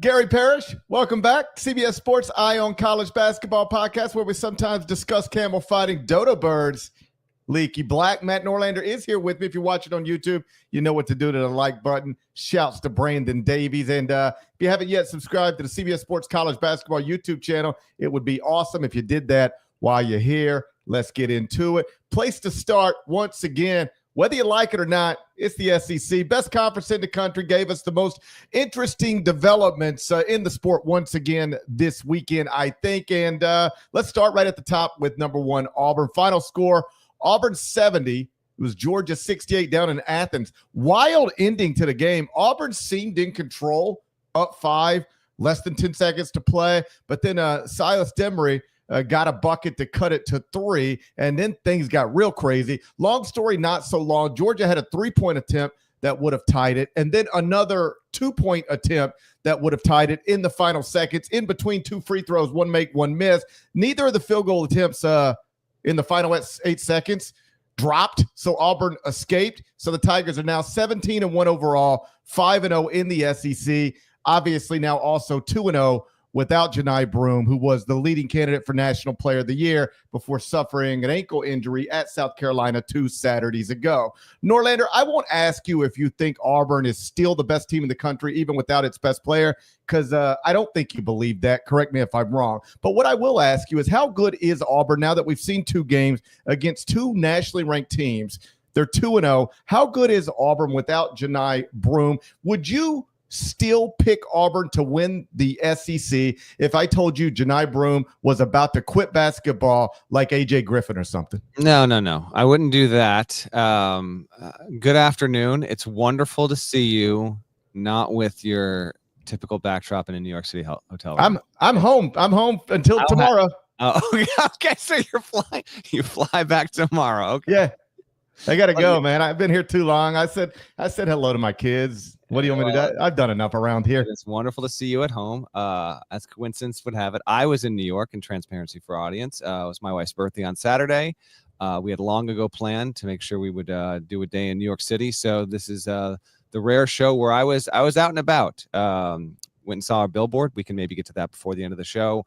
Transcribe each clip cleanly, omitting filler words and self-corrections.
Gary Parrish, welcome back. CBS Sports Eye on College Basketball podcast, where we sometimes discuss camel fighting dodo birds. Leaky Black. Matt Norlander is here with me. If you're watching on YouTube, you know what to do to the like button. Shouts to Brandon Davies. And if you haven't yet subscribed to the CBS Sports College Basketball YouTube channel, it would be awesome if you did that while you're here. Let's get into it. Place to start once again. Whether you like it or not, it's the SEC. Best conference in the country, gave us the most interesting developments in the sport once again this weekend, I think. And let's start right at the top with number one, Auburn. Final score, Auburn 70. It was Georgia 68 down in Athens. Wild ending to the game. Auburn seemed in control, up 5, less than 10 seconds to play. But then Silas Demery got a bucket to cut it to 3, and then things got real crazy. Long story, not so long. Georgia had a 3-point attempt that would have tied it, and then another 2-point attempt that would have tied it in the final seconds. In between 2 free throws, 1 make, 1 miss. Neither of the field goal attempts in the final 8 seconds dropped, so Auburn escaped. So the Tigers are now 17-1 overall, 5-0 in the SEC. Obviously now also 2-0 without Johni Broome, who was the leading candidate for National Player of the Year before suffering an ankle injury at South Carolina 2 Saturdays ago. Norlander, I won't ask you if you think Auburn is still the best team in the country, even without its best player, because I don't think you believe that. Correct me if I'm wrong. But what I will ask you is, how good is Auburn now that we've seen 2 games against 2 nationally ranked teams? They're 2-0. How good is Auburn without Johni Broome? Would you still pick Auburn to win the SEC if I told you Johni Broome was about to quit basketball like AJ Griffin or something? No. I wouldn't do that. Good afternoon. It's wonderful to see you, not with your typical backdrop in a New York City hotel room. I'm home. I'm home until tomorrow. Okay. So you're flying. You fly back tomorrow. Okay. Yeah. I got to go, man. I've been here too long. I said hello to my kids. What do you want me to do? I've done enough around here. It's wonderful to see you at home. As coincidence would have it, I was in New York, in transparency for audience. It was my wife's birthday on Saturday. We had long ago planned to make sure we would do a day in New York City. So this is the rare show where I was out and about. Went and saw our billboard. We can maybe get to that before the end of the show.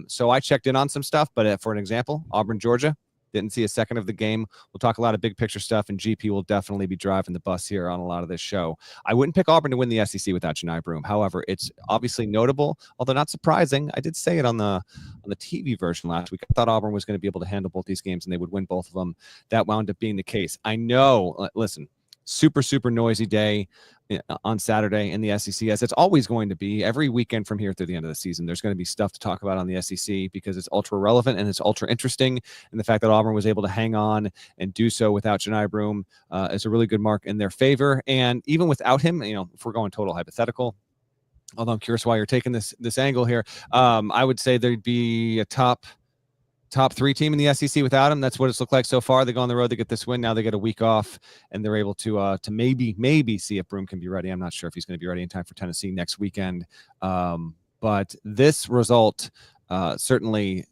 So I checked in on some stuff, but for an example, Auburn, Georgia. Didn't see a second of the game. We'll talk a lot of big picture stuff, and GP will definitely be driving the bus here on a lot of this show. I wouldn't pick Auburn to win the SEC without Johni Broome. However, it's obviously notable, although not surprising. I did say it on the TV version last week. I thought Auburn was going to be able to handle both these games, and they would win both of them. That wound up being the case. I know, listen, super noisy day on Saturday in the SEC, as it's always going to be every weekend from here through the end of the season. There's going to be stuff to talk about on the SEC because it's ultra relevant and it's ultra interesting. And the fact that Auburn was able to hang on and do so without Johni Broome is a really good mark in their favor. And even without him, if we're going total hypothetical, although I'm curious why you're taking this angle here, I would say there'd be a top 3 team in the SEC without him. That's what it's looked like so far. They go on the road, they get this win. Now they get a week off, and they're able to maybe see if Broome can be ready. I'm not sure if he's going to be ready in time for Tennessee next weekend. But this result certainly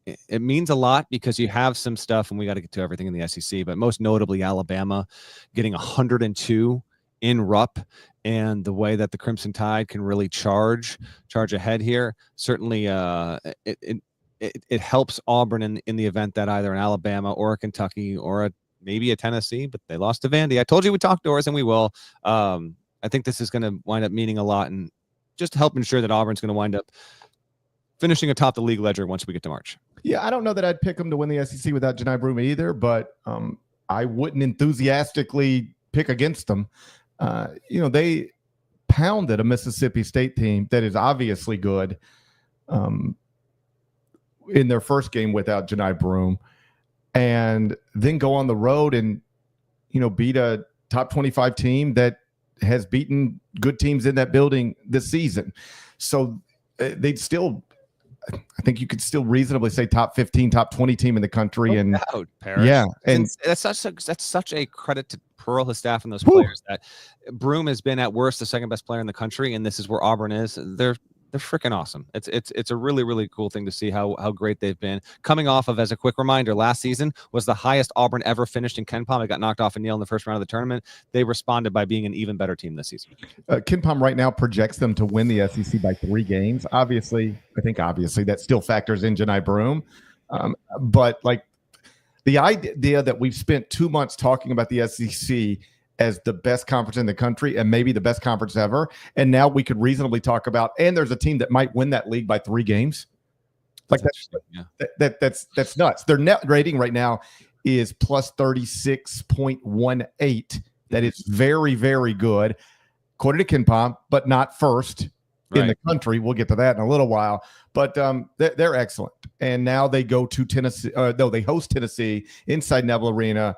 it means a lot because you have some stuff, and we got to get to everything in the SEC, but most notably Alabama getting 102 in Rupp, and the way that the Crimson Tide can really charge ahead here. Certainly it helps Auburn in the event that either an Alabama or a Kentucky or maybe a Tennessee, but they lost to Vandy. I told you we talked doors, and we will. I think this is going to wind up meaning a lot, and just to help ensure that Auburn's going to wind up finishing atop the league ledger once we get to March. Yeah, I don't know that I'd pick them to win the SEC without Johni Broome either, but I wouldn't enthusiastically pick against them. They pounded a Mississippi State team that is obviously good in their first game without Johni Broome, and then go on the road and, beat a top 25 team that has beaten good teams in that building this season. So they'd still, I think you could still reasonably say top 15, top 20 team in the country. No and doubt, Parrish. Yeah. And that's such a credit to Pearl, his staff, and those players that Broome has been at worst the second best player in the country. And this is where Auburn is. They're They're freaking awesome. It's a really, really cool thing to see how great they've been. Coming off of, as a quick reminder, last season was the highest Auburn ever finished in KenPom. It got knocked off in Yale in the first round of the tournament. They responded by being an even better team this season. KenPom right now projects them to win the SEC by 3 games. Obviously that still factors in Johni Broome. But like the idea that we've spent 2 months talking about the SEC as the best conference in the country and maybe the best conference ever, and now we could reasonably talk about, and there's a team that might win that league by 3 games. Like that's nuts. Their net rating right now is plus 36.18. That is very, very good, according to KenPom, but not first in the country. We'll get to that in a little while. But they're excellent. And now they go to Tennessee. They host Tennessee inside Neville Arena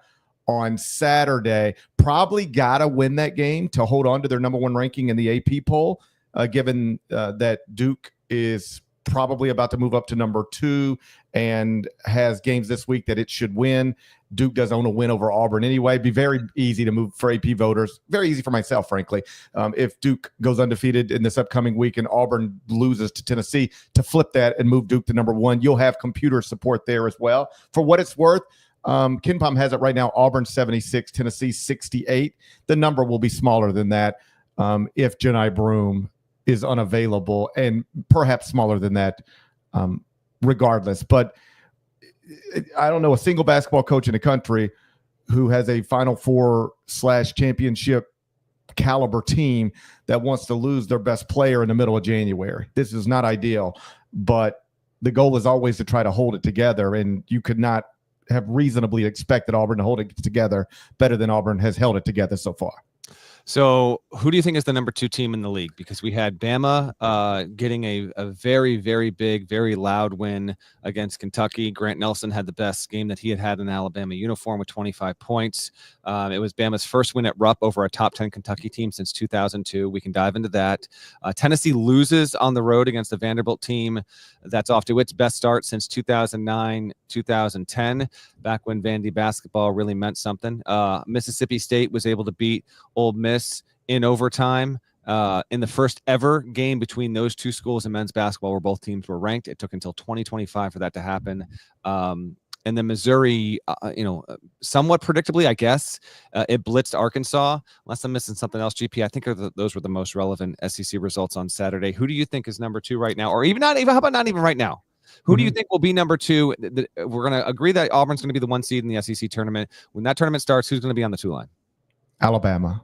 on Saturday. Probably got to win that game to hold on to their number 1 ranking in the AP poll, given that Duke is probably about to move up to number 2 and has games this week that it should win. Duke does own a win over Auburn anyway. It'd be very easy to move for AP voters. Very easy for myself, frankly. If Duke goes undefeated in this upcoming week and Auburn loses to Tennessee, to flip that and move Duke to number 1. You'll have computer support there as well. For what it's worth, KenPom has it right now, Auburn 76, Tennessee 68. The number will be smaller than that if Johni Broome is unavailable, and perhaps smaller than that regardless. But I don't know a single basketball coach in the country who has a Final Four / championship caliber team that wants to lose their best player in the middle of January. This is not ideal, but the goal is always to try to hold it together, and you could not have reasonably expected Auburn to hold it together better than Auburn has held it together so far. So who do you think is the number 2 team in the league? Because we had Bama getting a very, very big, very loud win against Kentucky. Grant Nelson had the best game that he had in an Alabama uniform with 25 points. It was Bama's first win at Rupp over a top 10 Kentucky team since 2002. We can dive into that. Tennessee loses on the road against the Vanderbilt team that's off to its best start since 2009, 2010, back when Vandy basketball really meant something. Mississippi State was able to beat Ole Miss in overtime in the first ever game between those 2 schools in men's basketball where both teams were ranked. It took until 2025 for that to happen. And then Missouri, somewhat predictably, I guess, it blitzed Arkansas. Unless I'm missing something else, GP, I think those were the most relevant SEC results on Saturday. Who do you think is number 2 right now? Or how about not even right now? Who do you think will be number 2? We're going to agree that Auburn's going to be the 1 seed in the SEC tournament. When that tournament starts, who's going to be on the 2 line? Alabama.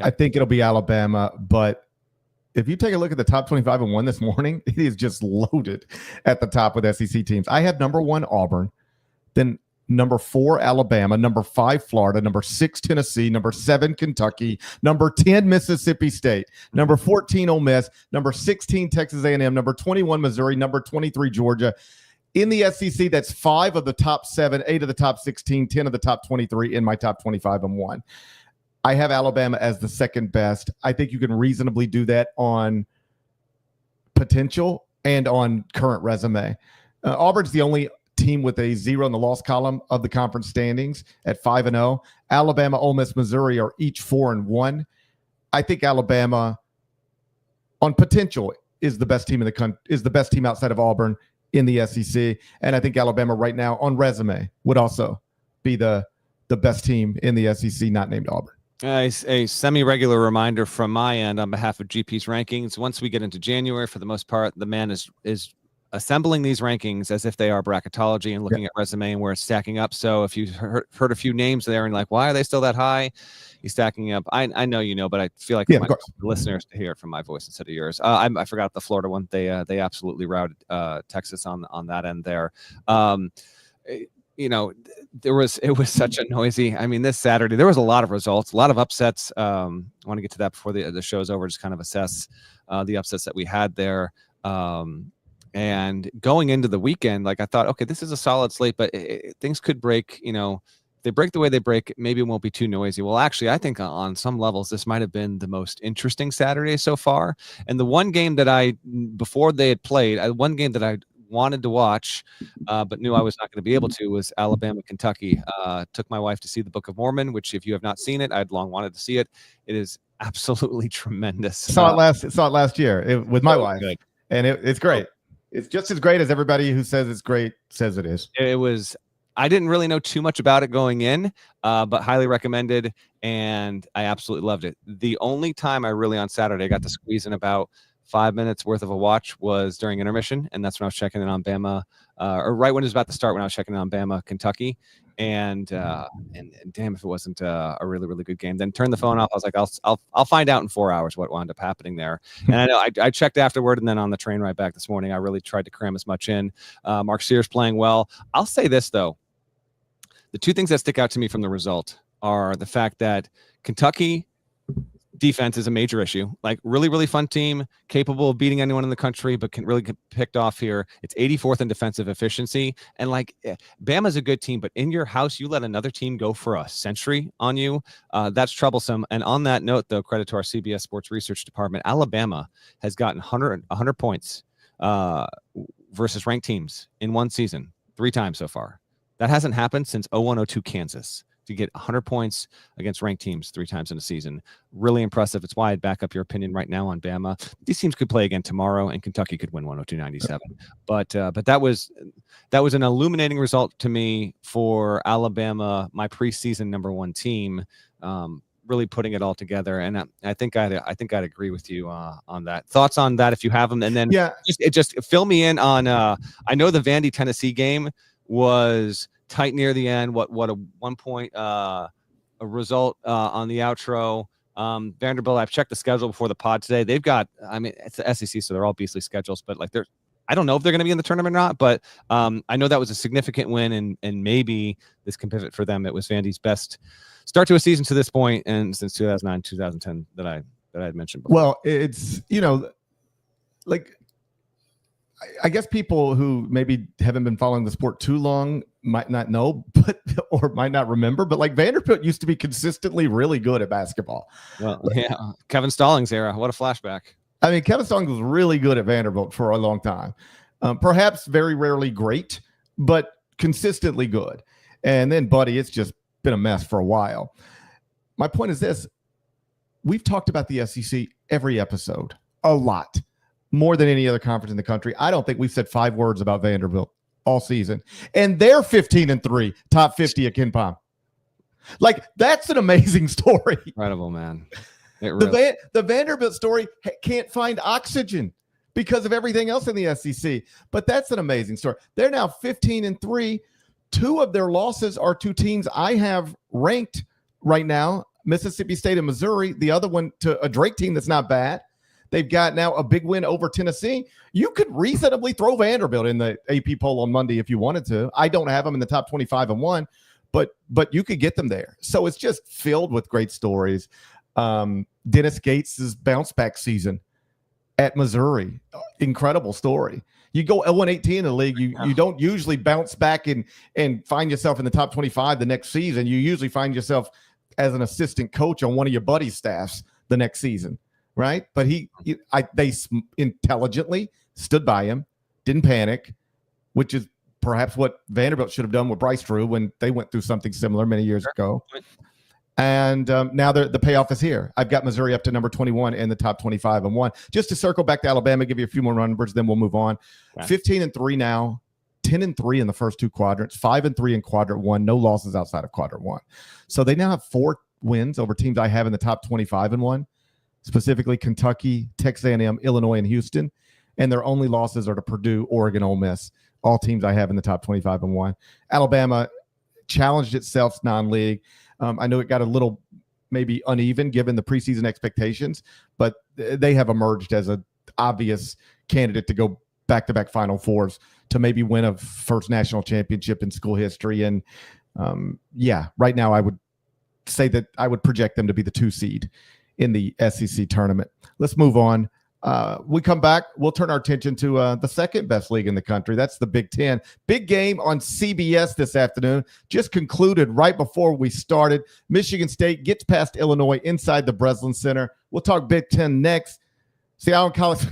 Okay. I think it'll be Alabama, but if you take a look at the top 25 and 1 this morning, it is just loaded at the top with SEC teams. I have number 1 Auburn, then number 4 Alabama, number 5 Florida, number 6 Tennessee, number 7 Kentucky, number 10 Mississippi State, number 14 Ole Miss, number 16 Texas A&M, number 21 Missouri, number 23 Georgia. In the SEC, that's 5 of the top 7, 8 of the top 16, 10 of the top 23 in my top 25 and 1. I have Alabama as the second best. I think you can reasonably do that on potential and on current resume. Auburn's the only team with a 0 in the loss column of the conference standings at 5-0. Alabama, Ole Miss, Missouri are each 4-1. I think Alabama, on potential, is the best team in the country, is the best team outside of Auburn in the SEC. And I think Alabama right now on resume would also be the best team in the SEC, not named Auburn. A semi-regular reminder from my end on behalf of GP's rankings. Once we get into January, for the most part, the man is assembling these rankings as if they are bracketology and looking at resume and where it's stacking up. So if you heard a few names there and like, why are they still that high? He's stacking up. I know you know, but I feel like the listeners to hear it from my voice instead of yours. I forgot the Florida one. They absolutely routed Texas on that end there. It was such a noisy. I mean, this Saturday there was a lot of results, a lot of upsets. I want to get to that before the show's over. Just kind of assess the upsets that we had there. And going into the weekend, like I thought, okay, this is a solid slate, but things could break. They break the way they break. Maybe it won't be too noisy. Well, actually, I think on some levels this might have been the most interesting Saturday so far. And the one game that before they had played, one game that I wanted to watch but knew I was not going to be able to was Alabama Kentucky. Took my wife to see the Book of Mormon, which if you have not seen it, I'd long wanted to see it. It is absolutely tremendous. Saw it last year with my wife, good. And it's great. It's just as great as everybody who says it's great says it is. It was. I didn't really know too much about it going in, but highly recommended, and I absolutely loved it. The only time I really on Saturday got to squeeze in about 5 minutes worth of a watch was during intermission, and that's when I was checking in on Bama, or right when it was about to start when I was checking in on Bama, Kentucky, and damn if it wasn't a really, really good game. Then turned the phone off. I was like, I'll find out in 4 hours what wound up happening there. And I know I checked afterward, and then on the train ride back this morning, I really tried to cram as much in. Mark Sears playing well. I'll say this though. The two things that stick out to me from the result are the fact that Kentucky defense is a major issue. Like really, really fun team, capable of beating anyone in the country, but can really get picked off here. It's 84th in defensive efficiency. And like Bama's a good team, but in your house, you let another team go for a century on you. That's troublesome. And on that note, though, credit to our CBS Sports Research Department, Alabama has gotten 100 points versus ranked teams in one season 3 times so far. That hasn't happened since 01-02 Kansas to get 100 points against ranked teams 3 times in a season. Really impressive. It's why I'd back up your opinion right now on Bama. These teams could play again tomorrow, and Kentucky could win 102-97. But that was an illuminating result to me for Alabama, my preseason #1 team. Really putting it all together, and I think I'd agree with you on that. Thoughts on that if you have them, and then just fill me in on. I know the Vandy Tennessee game was tight near the end. What a 1 point a result on the outro. Vanderbilt, I've checked the schedule before the pod today. They've got, I mean, it's the SEC, so they're all beastly schedules, but like I don't know if they're going to be in the tournament or not, but I know that was a significant win, and maybe this can pivot for them. It was Vandy's best start to a season to this point, and since 2009, 2010 that I had mentioned before. Well, it's, like, I guess people who maybe haven't been following the sport too long might not know, or might not remember, but like Vanderbilt used to be consistently really good at basketball. Well, yeah, Kevin Stallings era. What a flashback. I mean, Kevin Stallings was really good at Vanderbilt for a long time. Perhaps very rarely great, but consistently good. And then, buddy, it's just been a mess for a while. My point is this. We've talked about the SEC every episode, a lot. More than any other conference in the country. I don't think we've said 5 words about Vanderbilt all season. And they're 15-3, top 50 at KenPom. Like, that's an amazing story. Incredible, man. Really... The Vanderbilt story can't find oxygen because of everything else in the SEC. But that's an amazing story. They're now 15-3. 2 of their losses are to teams I have ranked right now, Mississippi State and Missouri. The other one to a Drake team that's not bad. They've got now a big win over Tennessee. You could reasonably throw Vanderbilt in the AP poll on Monday if you wanted to. I don't have them in the top 25-1, but you could get them there. So it's just filled with great stories. Dennis Gates' bounce back season at Missouri, incredible story. You go 0-18 in the league, you don't usually bounce back and find yourself in the top 25 the next season. You usually find yourself as an assistant coach on one of your buddies' staffs the next season. Right. But they intelligently stood by him, didn't panic, which is perhaps what Vanderbilt should have done with Bryce Drew when they went through something similar many years ago. And now the payoff is here. I've got Missouri up to number 21 in the top 25-1. Just to circle back to Alabama, give you a few more numbers, then we'll move on. Okay. 15-3 now, 10-3 in the first 2 quadrants, 5-3 in quadrant 1, no losses outside of quadrant 1. So they now have 4 wins over teams I have in the top 25-1. Specifically Kentucky, Texas A&M, Illinois, and Houston. And their only losses are to Purdue, Oregon, Ole Miss, all teams I have in the top 25-1. Alabama challenged itself non-league. I know it got a little maybe uneven given the preseason expectations, but they have emerged as an obvious candidate to go back-to-back Final Fours to maybe win a first national championship in school history. And right now I would say that I would project them to be the 2 seed in the SEC tournament. Let's move on. We come back. We'll turn our attention to the second best league in the country. That's the Big Ten. Big game on CBS this afternoon. Just concluded right before we started. Michigan State gets past Illinois inside the Breslin Center. We'll talk Big Ten next. See, I don't call it.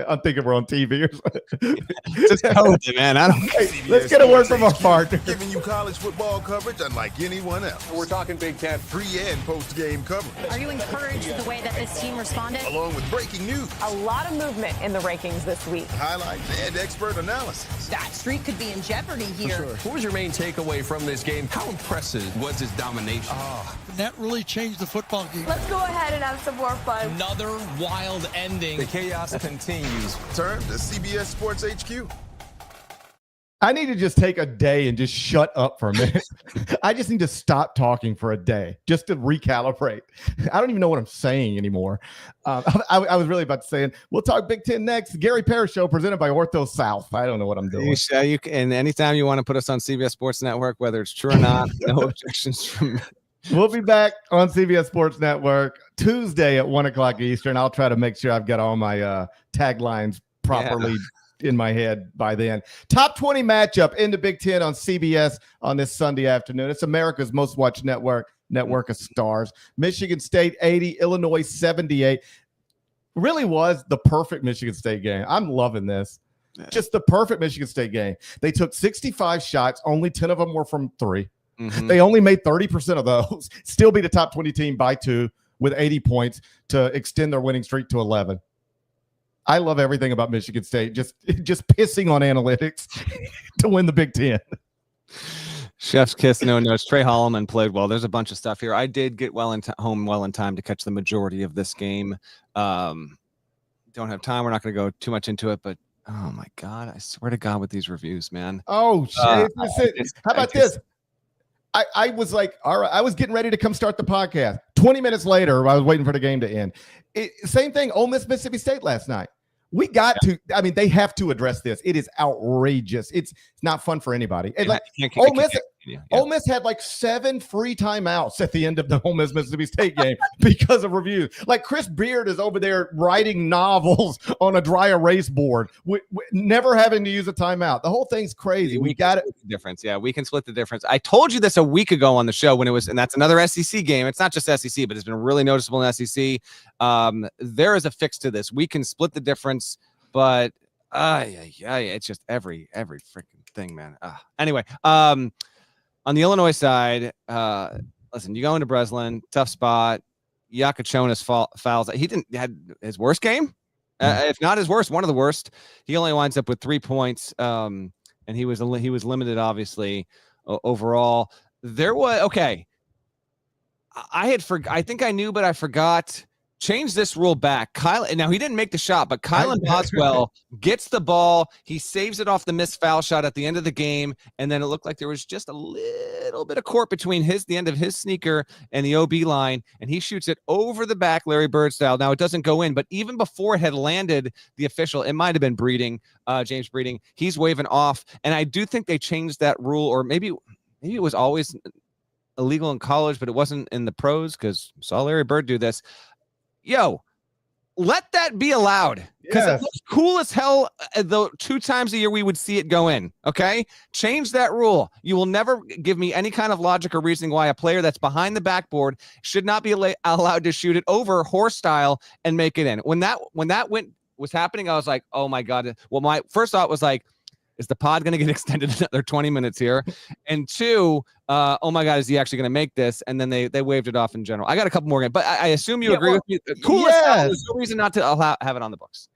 I'm thinking we're on TV or something. Just code it, man. I don't. Hey, let's get a word from our partner. Giving you college football coverage unlike anyone else. We're talking Big Ten. Pre- and post-game coverage. Are you encouraged with the way that this team responded? Along with breaking news. A lot of movement in the rankings this week. Highlights and expert analysis. That streak could be in jeopardy here. Sure. What was your main takeaway from this game? How impressive was his domination? That really changed the football game. Let's go ahead and have some more fun. Another wild ending. The chaos continues. Turn to CBS Sports HQ. I need to just take a day and just shut up for a minute. I just need to stop talking for a day just to recalibrate. I don't even know what I'm saying anymore. I was really about to say, we'll talk Big Ten next. Gary Parrish Show presented by Ortho South. I don't know what I'm doing. You can, anytime you want to put us on CBS Sports Network, whether it's true or not, no objections from me. We'll be back on CBS Sports Network Tuesday at 1 o'clock Eastern. I'll try to make sure I've got all my taglines properly in my head by then. Top 20 matchup in the Big Ten on CBS on this Sunday afternoon. It's America's most watched network of stars. Michigan State 80, Illinois 78. Really was the perfect Michigan State game. I'm loving this. Just the perfect Michigan State game. They took 65 shots. Only 10 of them were from three. Mm-hmm. They only made 30% of those. Still beat a top 20 team by 2 with 80 points to extend their winning streak to 11. I love everything about Michigan State. Just pissing on analytics to win the Big Ten. Chef's kiss, no notes. Trey Holloman played well. There's a bunch of stuff here. I did get home well in time to catch the majority of this game. Don't have time. We're not going to go too much into it, but oh my God, I swear to God with these reviews, man. Oh, shit. How about this? I was like, all right, I was getting ready to come start the podcast. 20 minutes later, I was waiting for the game to end. Same thing, Ole Miss, Mississippi State last night. We got to, they have to address this. It is outrageous. It's not fun for anybody. And Ole Miss had like 7 free timeouts at the end of the Ole Miss Mississippi State game because of reviews. Like Chris Beard is over there writing novels on a dry erase board, never having to use a timeout. The whole thing's crazy. We got it. Difference. Yeah, we can split the difference. I told you this a week ago on the show when it was, and that's another SEC game. It's not just SEC, but it's been really noticeable in SEC. There is a fix to this. We can split the difference, but it's just every freaking thing, man. Anyway, on the Illinois side, listen, you go into Breslin, tough spot. Yakachonis fouls. He had his worst game, if not his worst, one of the worst. He only winds up with 3 points, and he was limited, obviously, overall. There was I think I knew, but I forgot. Change this rule back. Now he didn't make the shot, but Kylan Boswell gets the ball. He saves it off the missed foul shot at the end of the game, and then it looked like there was just a little bit of court between the end of his sneaker and the OB line, and he shoots it over the back, Larry Bird style. Now it doesn't go in, but even before it had landed, the official, it might have been James Breeding, he's waving off, and I do think they changed that rule, or maybe it was always illegal in college, but it wasn't in the pros because I saw Larry Bird do this. Yo, let that be allowed because it looks cool as hell. The 2 times a year we would see it go in. Okay, change that rule. You will never give me any kind of logic or reasoning why a player that's behind the backboard should not be allowed to shoot it over horse style and make it in. When that was happening, I was like, oh my God. Well, my first thought was like, is the pod going to get extended another 20 minutes here? And 2, oh my God, is he actually going to make this? And then they waved it off in general. I got a couple more games, but I assume you agree with me. Cool as hell. There's no reason not to have it on the books.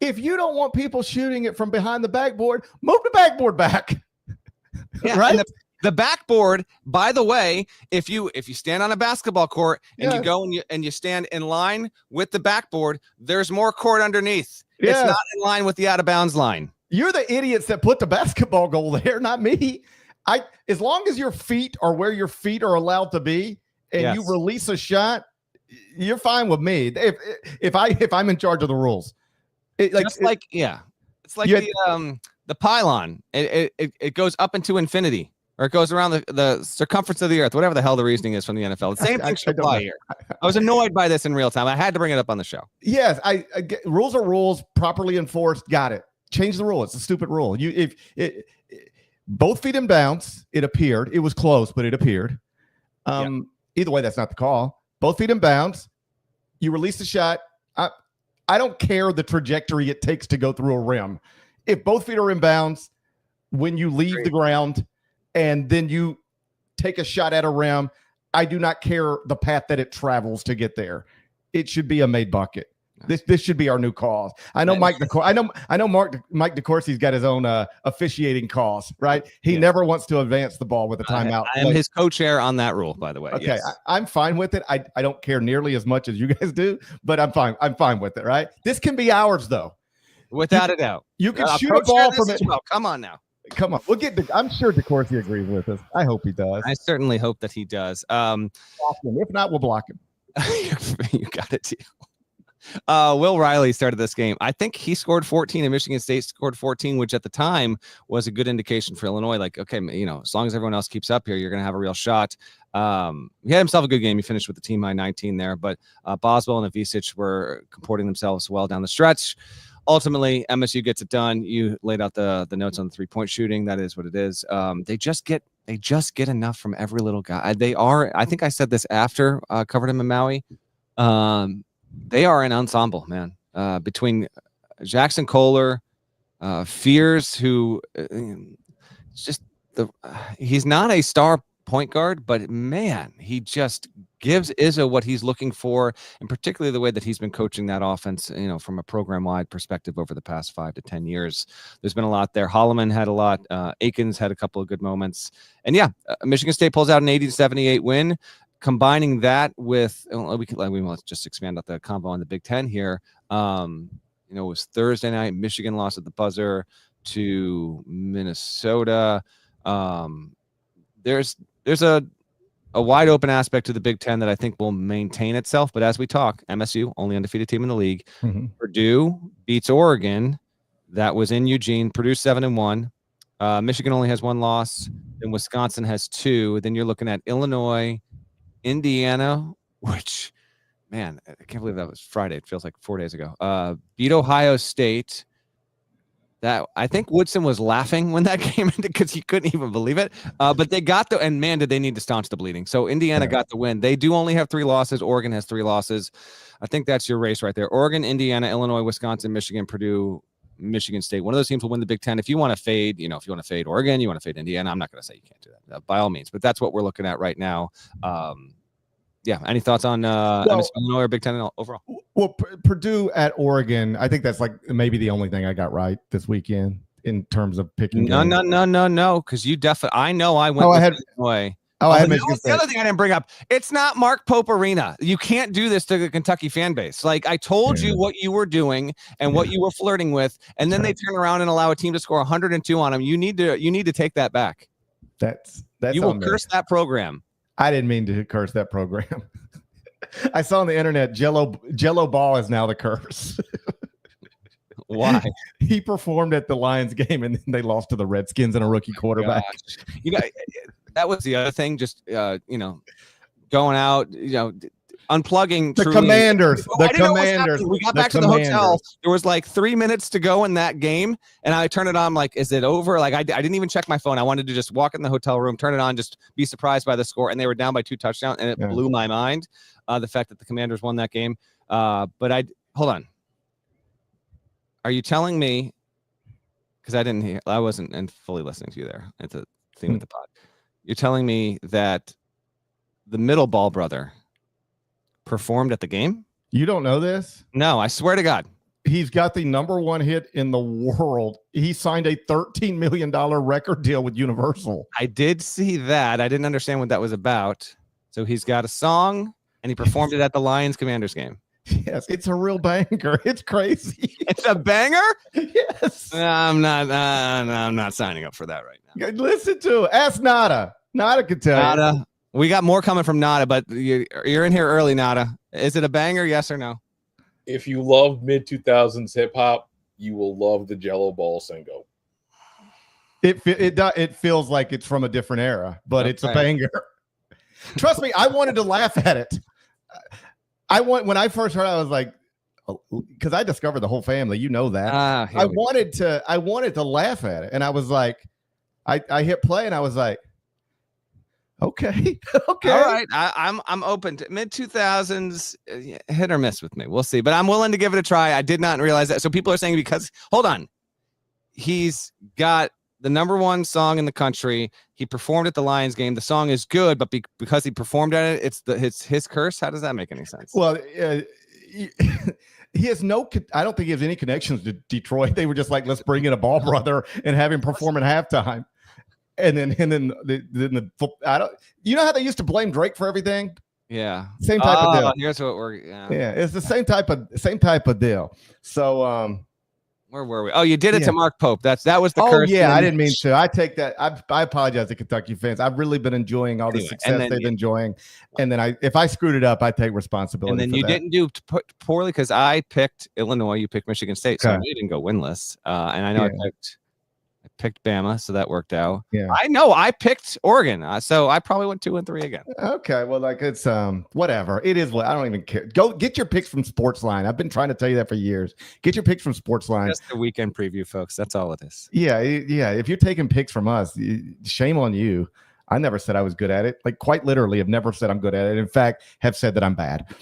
If you don't want people shooting it from behind the backboard, move the backboard back. Yeah, right? The backboard, by the way, if you stand on a basketball court and you go and you stand in line with the backboard, there's more court underneath. It's not in line with the out of bounds line. You're the idiots that put the basketball goal there, not me. As long as your feet are where your feet are allowed to be, and you release a shot, you're fine with me. If I'm in charge of the rules, it's like the pylon. It goes up into infinity, or it goes around the circumference of the earth. Whatever the hell the reasoning is from the NFL. The same thing should apply here. I was annoyed by this in real time. I had to bring it up on the show. Yes, rules are rules, properly enforced. Got it. Change the rule. It's a stupid rule. Both feet in bounds, it appeared. It was close, but it appeared. Either way, that's not the call. Both feet in bounds. You release the shot. I don't care the trajectory it takes to go through a rim. If both feet are in bounds, when you leave the ground and then you take a shot at a rim. I do not care the path that it travels to get there. It should be a made bucket. This should be our new cause. I know Mike DeCourcy's got his own officiating cause, right? He never wants to advance the ball with a timeout. I am his co-chair on that rule, by the way. Okay, yes. I'm fine with it. I don't care nearly as much as you guys do, but I'm fine. I'm fine with it, right? This can be ours, though. Without a doubt. You can shoot a ball from it. Well. Come on now. Come on. We'll get. I'm sure DeCourcy agrees with us. I hope he does. I certainly hope that he does. Block him. If not, we'll block him. You got it. Will Riley started this game. I think he scored 14 and Michigan State scored 14, which at the time was a good indication for Illinois. Like, okay, as long as everyone else keeps up here, you're going to have a real shot. He had himself a good game. He finished with the team high 19 there, but Boswell and Avicic were comporting themselves well down the stretch. Ultimately, MSU gets it done. You laid out the notes on the 3-point shooting. That is what it is. They just get enough from every little guy. I think I said this after covered him in Maui. They are an ensemble, man. Between Jackson Kohler, Fears, who he's not a star point guard, but man, he just gives Izzo what he's looking for, and particularly the way that he's been coaching that offense, from a program-wide perspective over the past 5 to 10 years. There's been a lot there. Holloman had a lot. Aikens had a couple of good moments. And yeah, Michigan State pulls out an 80-78 win. Combining that with, let's just expand out the combo on the Big Ten here. It was Thursday night. Michigan lost at the buzzer to Minnesota. There's a wide open aspect to the Big Ten that I think will maintain itself. But as we talk, MSU, only undefeated team in the league. Mm-hmm. Purdue beats Oregon. That was in Eugene. Purdue 7-1. Michigan only has 1 loss. Then Wisconsin has 2. Then you're looking at Illinois, Indiana, which, man, I can't believe that was Friday. It feels like 4 days ago. Beat Ohio State. That I think Woodson was laughing when that came in because he couldn't even believe it. But they got and man, did they need to staunch the bleeding. So Indiana got the win. They do only have 3 losses. Oregon has 3 losses. I think that's your race right there. Oregon, Indiana, Illinois, Wisconsin, Michigan, Purdue, Michigan State. One of those teams will win the Big Ten. If you want to fade, if you want to fade Oregon, you want to fade Indiana, I'm not going to say you can't do that by all means, but that's what we're looking at right now. Any thoughts on MSU, Illinois or Big Ten overall? Well, Purdue at Oregon, I think that's like maybe the only thing I got right this weekend in terms of picking. No, because you definitely. I know I went. Illinois. I had Michigan State. The other thing I didn't bring up, it's not Mark Pope Arena. You can't do this to the Kentucky fan base. Like I told you what you were doing and what you were flirting with, and then they turn around and allow a team to score 102 on them. You need to take that back. That's you will curse that program. I didn't mean to curse that program. I saw on the internet Jello ball is now the curse. Why? He performed at the Lions game and then they lost to the Redskins and a rookie quarterback. That was the other thing. Just going out, unplugging the truly. Commanders. We got back to the hotel. There was like 3 minutes to go in that game, and I turned it on. I'm like, is it over? Like I didn't even check my phone. I wanted to just walk in the hotel room, turn it on, just be surprised by the score. And they were down by 2 touchdowns, and it blew my mind. The fact that the Commanders won that game. But hold on. Are you telling me? Because I wasn't fully listening to you there. It's a theme with the pod. You're telling me that the middle ball brother performed at the game? You don't know this? No, I swear to God. He's got the #1 hit in the world. He signed a $13 million record deal with Universal. I did see that. I didn't understand what that was about. So he's got a song, and he performed it at the Lions Commanders game. Yes, it's a real banger. It's crazy. It's a banger? Yes. I'm not signing up for that right now. Listen to it. Ask Nada. Nada can tell you. We got more coming from Nada, but you're in here early, Nada. Is it a banger, yes or no? If you love mid-2000s hip-hop, you will love the Jello Ball single. It feels like it's from a different era, but it's a banger. Trust me, I wanted to laugh at it. When I first heard it, I was like, because I discovered the whole family, you know that. I wanted to laugh at it, and I was like, I hit play, and I was like, okay. All right. I'm open to mid-2000s, hit or miss with me. We'll see, but I'm willing to give it a try. I did not realize that. So people are saying because hold on, he's got the number one song in the country. He performed at the Lions game. The song is good, but because he performed at it, it's his curse. How does that make any sense? Well, he has I don't think he has any connections to Detroit. They were just like, let's bring in a ball brother and have him perform at halftime. And then I don't. You know how they used to blame Drake for everything? Yeah, same type of deal. Here's what we're. Yeah, it's the same type of deal. So, where were we? Oh, you did it to Mark Pope. That was the curse. Yeah, I didn't mean to. I take that. I apologize to Kentucky fans. I've really been enjoying all the success they've been enjoying. And then if I screwed it up, I take responsibility. And then you didn't do poorly because I picked Illinois. You picked Michigan State, so you didn't go winless. And I know I picked Bama, so that worked out. Yeah, I know I picked Oregon, so I probably went 2-3 again. Okay, well, like it's whatever it is. What I don't even care. Go get your picks from Sportsline. I've been trying to tell you that for years. Get your picks from Sportsline. Just the weekend preview, folks. That's all it is. Yeah. If you're taking picks from us, shame on you. I never said I was good at it. Like quite literally, have never said I'm good at it. In fact, have said that I'm bad.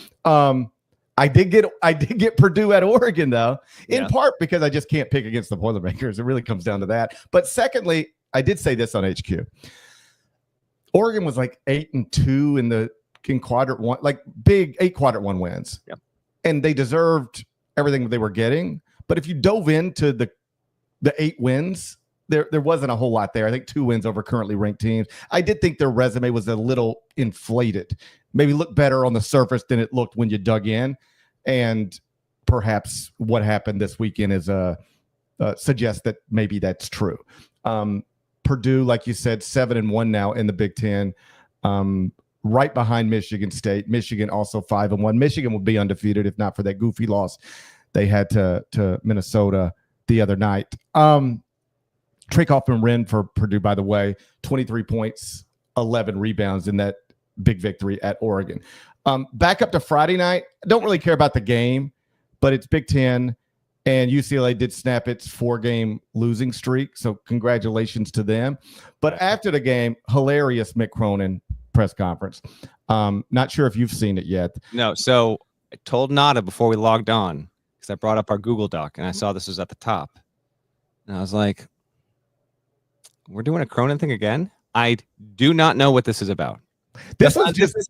I did get Purdue at Oregon, though, in part because I just can't pick against the Boilermakers. It really comes down to that. But secondly, I did say this on HQ. Oregon was like 8-2 in quadrant one, like big 8 quadrant one wins. Yep. And they deserved everything they were getting. But if you dove into the 8 wins, there wasn't a whole lot there. I think 2 wins over currently ranked teams. I did think their resume was a little inflated. Maybe looked better on the surface than it looked when you dug in. And perhaps what happened this weekend is suggests that maybe that's true. Purdue, like you said, 7-1 now in the Big Ten, right behind Michigan State. Michigan also 5-1. Michigan will be undefeated if not for that goofy loss they had to Minnesota the other night. Trakeoff and Wren for Purdue, by the way, 23 points, 11 rebounds in that big victory at Oregon. Back up to Friday night. I don't really care about the game, but it's Big Ten, and UCLA did snap its 4-game losing streak, so congratulations to them. But after the game, hilarious Mick Cronin press conference. Not sure if you've seen it yet. No, so I told Nada before we logged on, because I brought up our Google Doc, and I saw this was at the top. And I was like, we're doing a Cronin thing again? I do not know what this is about. This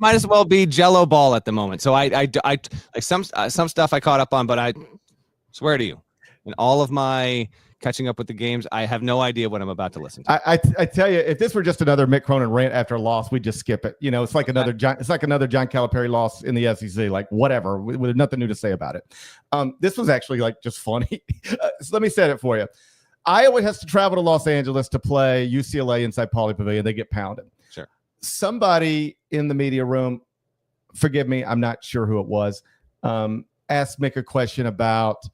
might as well be Jello ball at the moment. So I like some stuff I caught up on, but I swear to you, in all of my catching up with the games, I have no idea what I'm about to listen to. I tell you, if this were just another Mick Cronin rant after a loss, we'd just skip it. You know, it's like another John Calipari loss in the SEC. Like whatever, with nothing new to say about it. This was actually like just funny. So let me set it for you. Iowa has to travel to Los Angeles to play UCLA inside Pauley Pavilion. They get pounded. Sure. Somebody in the media room, forgive me, I'm not sure who it was, asked Mick a question about,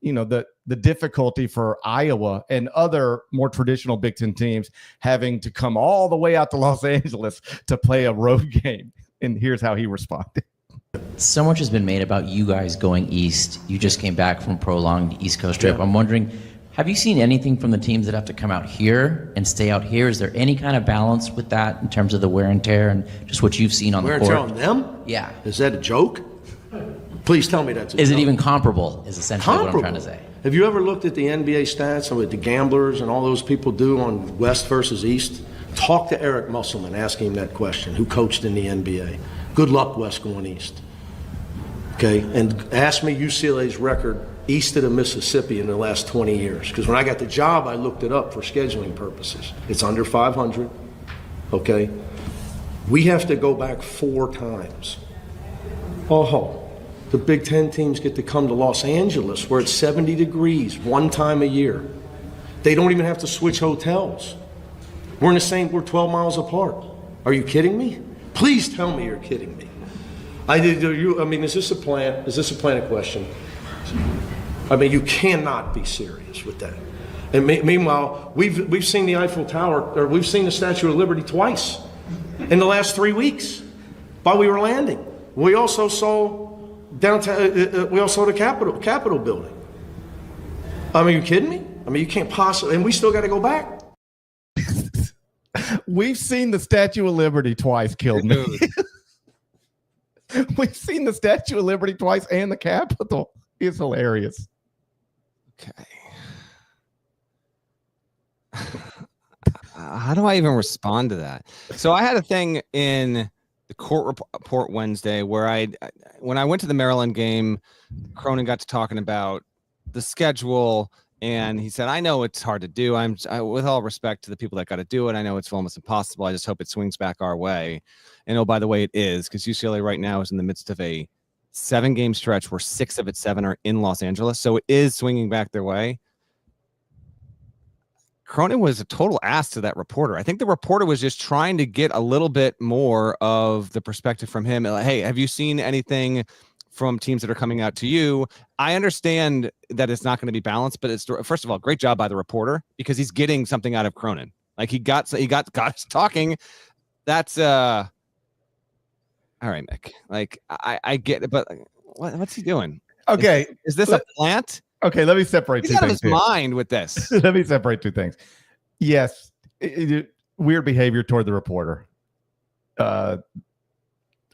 the difficulty for Iowa and other more traditional Big Ten teams having to come all the way out to Los Angeles to play a road game. And here's how he responded. So much has been made about you guys going east. You just came back from a prolonged East Coast trip. Yeah. I'm wondering, have you seen anything from the teams that have to come out here and stay out here? Is there any kind of balance with that in terms of the wear and tear and just what you've seen on the court? Wear and tear on them? Yeah. Is that a joke? Please tell me that's a joke. Is it even comparable is essentially what I'm trying to say. Have you ever looked at the NBA stats and what the gamblers and all those people do on West versus East? Talk to Eric Musselman, ask him that question, who coached in the NBA. Good luck, West going East. Okay, and ask me UCLA's record east of the Mississippi in the last 20 years. Because when I got the job, I looked it up for scheduling purposes. It's under 500, okay? We have to go back 4 times. The Big Ten teams get to come to Los Angeles where it's 70 degrees 1 time a year. They don't even have to switch hotels. We're 12 miles apart. Are you kidding me? Please tell me you're kidding me. Is this a plan? Is this a planted question? I mean, you cannot be serious with that. And meanwhile, we've seen the Eiffel Tower, or we've seen the Statue of Liberty twice in the last 3 weeks while we were landing. We also saw downtown. We also saw the Capitol building. I mean, are you kidding me? I mean, you can't possibly. And we still got to go back. We've seen the Statue of Liberty twice. Killed me. We've seen the Statue of Liberty twice and the Capitol. It's hilarious. Okay. how do I even respond to that? So I had a thing in the court report Wednesday where when I went to the Maryland game, Cronin got to talking about the schedule, and he said, I know it's hard to do. With all respect to the people that got to do it, I know it's almost impossible. I just hope it swings back our way. And oh, by the way, it is, because UCLA right now is in the midst of a 7-game stretch where 6 of its 7 are in Los Angeles. So it is swinging back their way. Cronin was a total ass to that reporter. I think the reporter was just trying to get a little bit more of the perspective from him. Like, hey, have you seen anything from teams that are coming out to you? I understand that it's not going to be balanced, but it's, first of all, great job by the reporter, because he's getting something out of Cronin. Like he got us talking. That's all right, Mick. Like I get it, but what's he doing? Okay, is this a plant? Okay, let me separate He's two out things. of his mind with this. Let me separate two things. Yes, weird behavior toward the reporter. I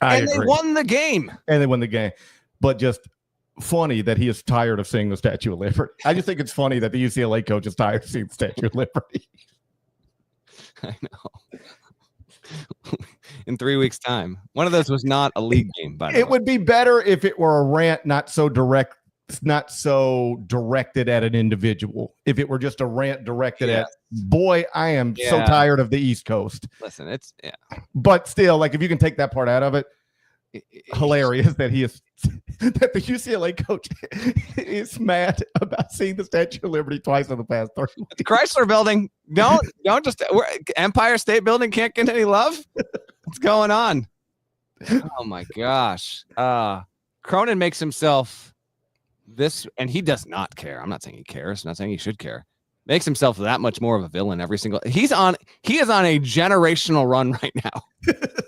agree. They won the game. And they won the game. But just funny that he is tired of seeing the Statue of Liberty. I just think it's funny that the UCLA coach is tired of seeing the Statue of Liberty. I know. In 3 weeks' time. One of those was not a league game, by the way. It would be better if it were a rant, not so directed at an individual. If it were just a rant directed at, boy, I am so tired of the East Coast. Listen, it's But still, like, if you can take that part out of it, hilarious that that the UCLA coach is mad about seeing the Statue of Liberty twice in the past 3 weeks. Chrysler Building. Don't just Empire State Building can't get any love. What's going on? Oh my gosh. Cronin makes himself this, and he does not care. I'm not saying he cares. I'm not saying he should care. Makes himself that much more of a villain every single. He is on a generational run right now.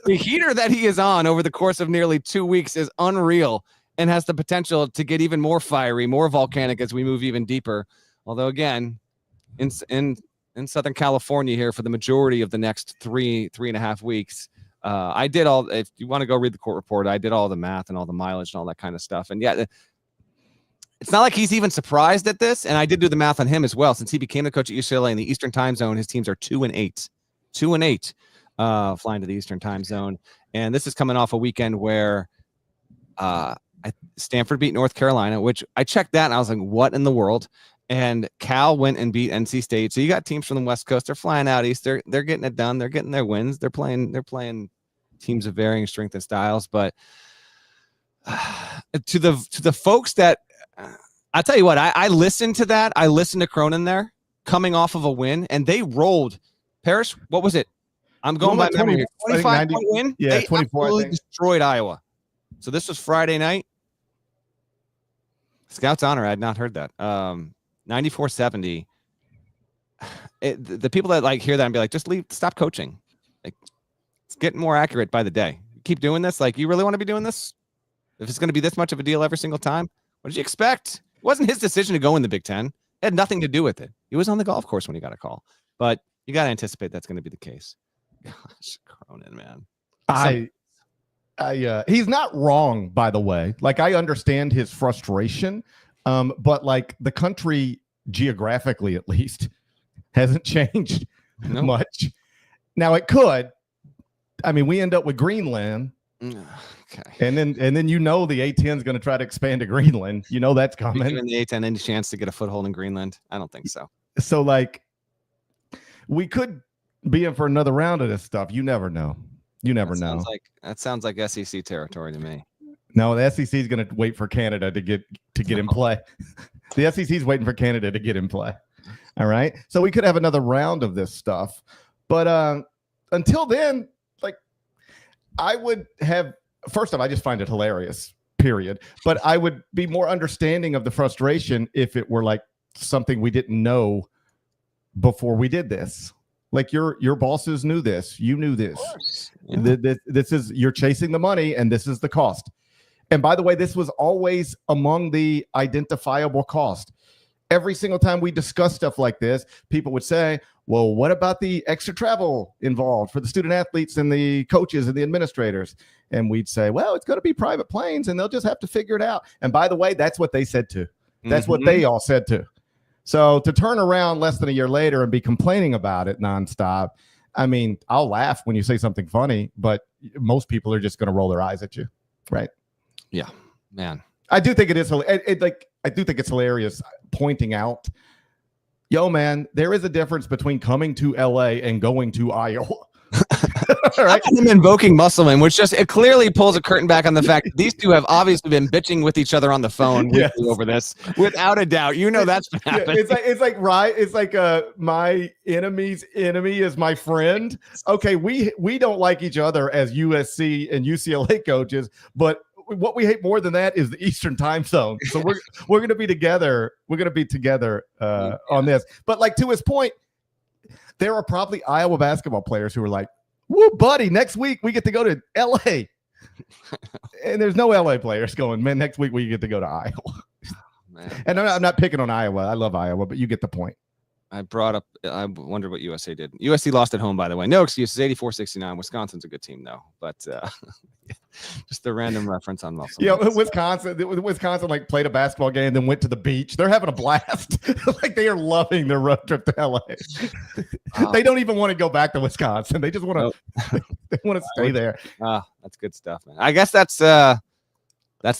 The heater that he is on over the course of nearly 2 weeks is unreal, and has the potential to get even more fiery, more volcanic as we move even deeper. Although again, in Southern California here for the majority of the next 3.5 weeks, I did all. If you want to go read the court report, I did all the math and all the mileage and all that kind of stuff. And yeah. It's not like he's even surprised at this, and I did do the math on him as well. Since he became the coach at UCLA in the Eastern Time Zone, his teams are 2-8, flying to the Eastern Time Zone. And this is coming off a weekend where Stanford beat North Carolina, which I checked that and I was like, "What in the world?" And Cal went and beat NC State. So you got teams from the West Coast. They're flying out east. They're getting it done. They're getting their wins. They're playing teams of varying strength and styles. But to the folks that. I'll tell you what, I listened to that. I listened to Cronin there coming off of a win, and they rolled. Parrish, what was it? I'm going by memory here. 25-point win? Yeah, they 24. Absolutely destroyed Iowa. So this was Friday night. Scouts honor. I had not heard that. 94-70. The people that like hear that and be like, just stop coaching. Like, it's getting more accurate by the day. You keep doing this. Like, you really want to be doing this? If it's going to be this much of a deal every single time? What did you expect? It wasn't his decision to go in the Big Ten. It had nothing to do with it. He was on the golf course when he got a call. But you got to anticipate that's going to be the case. Gosh, Cronin, man. He's not wrong, by the way. Like, I understand his frustration, but like the country geographically, at least, hasn't changed much. Now it could. I mean, we end up with Greenland. Okay. And then the A-10 is going to try to expand to Greenland. That's coming. Giving the A-10 any chance to get a foothold in Greenland? I don't think so. So, like, we could be in for another round of this stuff. You never know. That sounds like SEC territory to me. No, the SEC is going to wait for Canada to get in play. The SEC is waiting for Canada to get in play. All right. So we could have another round of this stuff. But until then, like, I would have. First off, I just find it hilarious, period. But I would be more understanding of the frustration if it were like something we didn't know before we did this. Like your bosses knew this. You knew this. Yeah. This is, you're chasing the money, and this is the cost. And by the way, this was always among the identifiable cost. Every single time we discuss stuff like this, people would say, well, what about the extra travel involved for the student athletes and the coaches and the administrators? And we'd say, well, it's going to be private planes, and they'll just have to figure it out. And by the way, that's what they said too. That's what they all said too. So to turn around less than a year later and be complaining about it nonstop, I mean, I'll laugh when you say something funny, but most people are just going to roll their eyes at you, right? Yeah, man. I do think it is. I do think it's hilarious pointing out, yo, man, there is a difference between coming to LA and going to Iowa. Right? Him invoking Musselman, which it clearly pulls a curtain back on the fact that these two have obviously been bitching with each other on the phone weekly over this, without a doubt. That's been happening. It's like my enemy's enemy is my friend. Okay, we don't like each other as USC and UCLA coaches, but what we hate more than that is the Eastern time zone. So we're going to be together. We're going to be together on this. But like to his point, there are probably Iowa basketball players who are like, woo, buddy, next week we get to go to LA. And there's no LA players going, man, next week we get to go to Iowa. Man. And I'm not picking on Iowa. I love Iowa, but you get the point. I wondered what USC did. USC lost at home, by the way. No excuses, 84-69. Wisconsin's a good team, though. But just the random reference on Muscle. Yeah, Wisconsin like played a basketball game, then went to the beach. They're having a blast. Like they are loving their road trip to LA. They don't even want to go back to Wisconsin. They just want to they want to stay there. That's good stuff, man. I guess that's the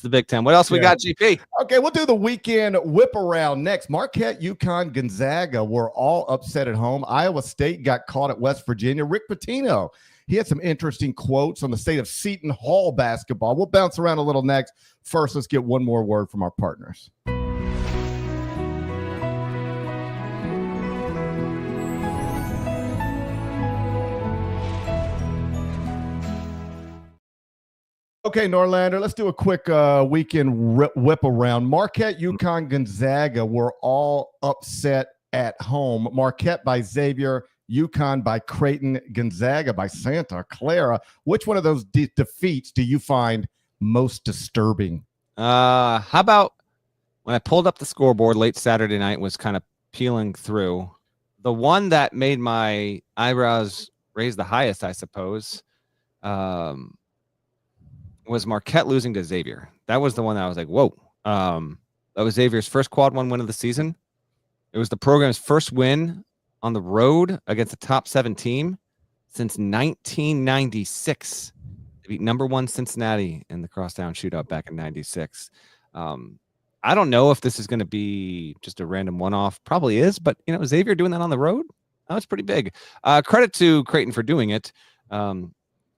Big Ten. What else we got, GP? Okay, we'll do the weekend whip around next. Marquette, UConn, Gonzaga were all upset at home. Iowa State got caught at West Virginia. Rick Pitino, he had some interesting quotes on the state of Seton Hall basketball. We'll bounce around a little next. First, let's get one more word from our partners. Okay, Norlander, let's do a quick weekend whip around. Marquette, UConn, Gonzaga were all upset at home. Marquette by Xavier, UConn by Creighton, Gonzaga by Santa Clara. Which one of those defeats do you find most disturbing? How about when I pulled up the scoreboard late Saturday night, was kind of peeling through, the one that made my eyebrows raise the highest, I suppose, was Marquette losing to Xavier. That was the one that I was like, whoa. That was Xavier's first quad one win of the season. It was the program's first win on the road against a top 7 team since 1996. They beat number 1 Cincinnati in the crosstown shootout back in 96. I don't know if this is going to be just a random one-off. Probably is, but Xavier doing that on the road, that was pretty big. Credit to Creighton for doing it.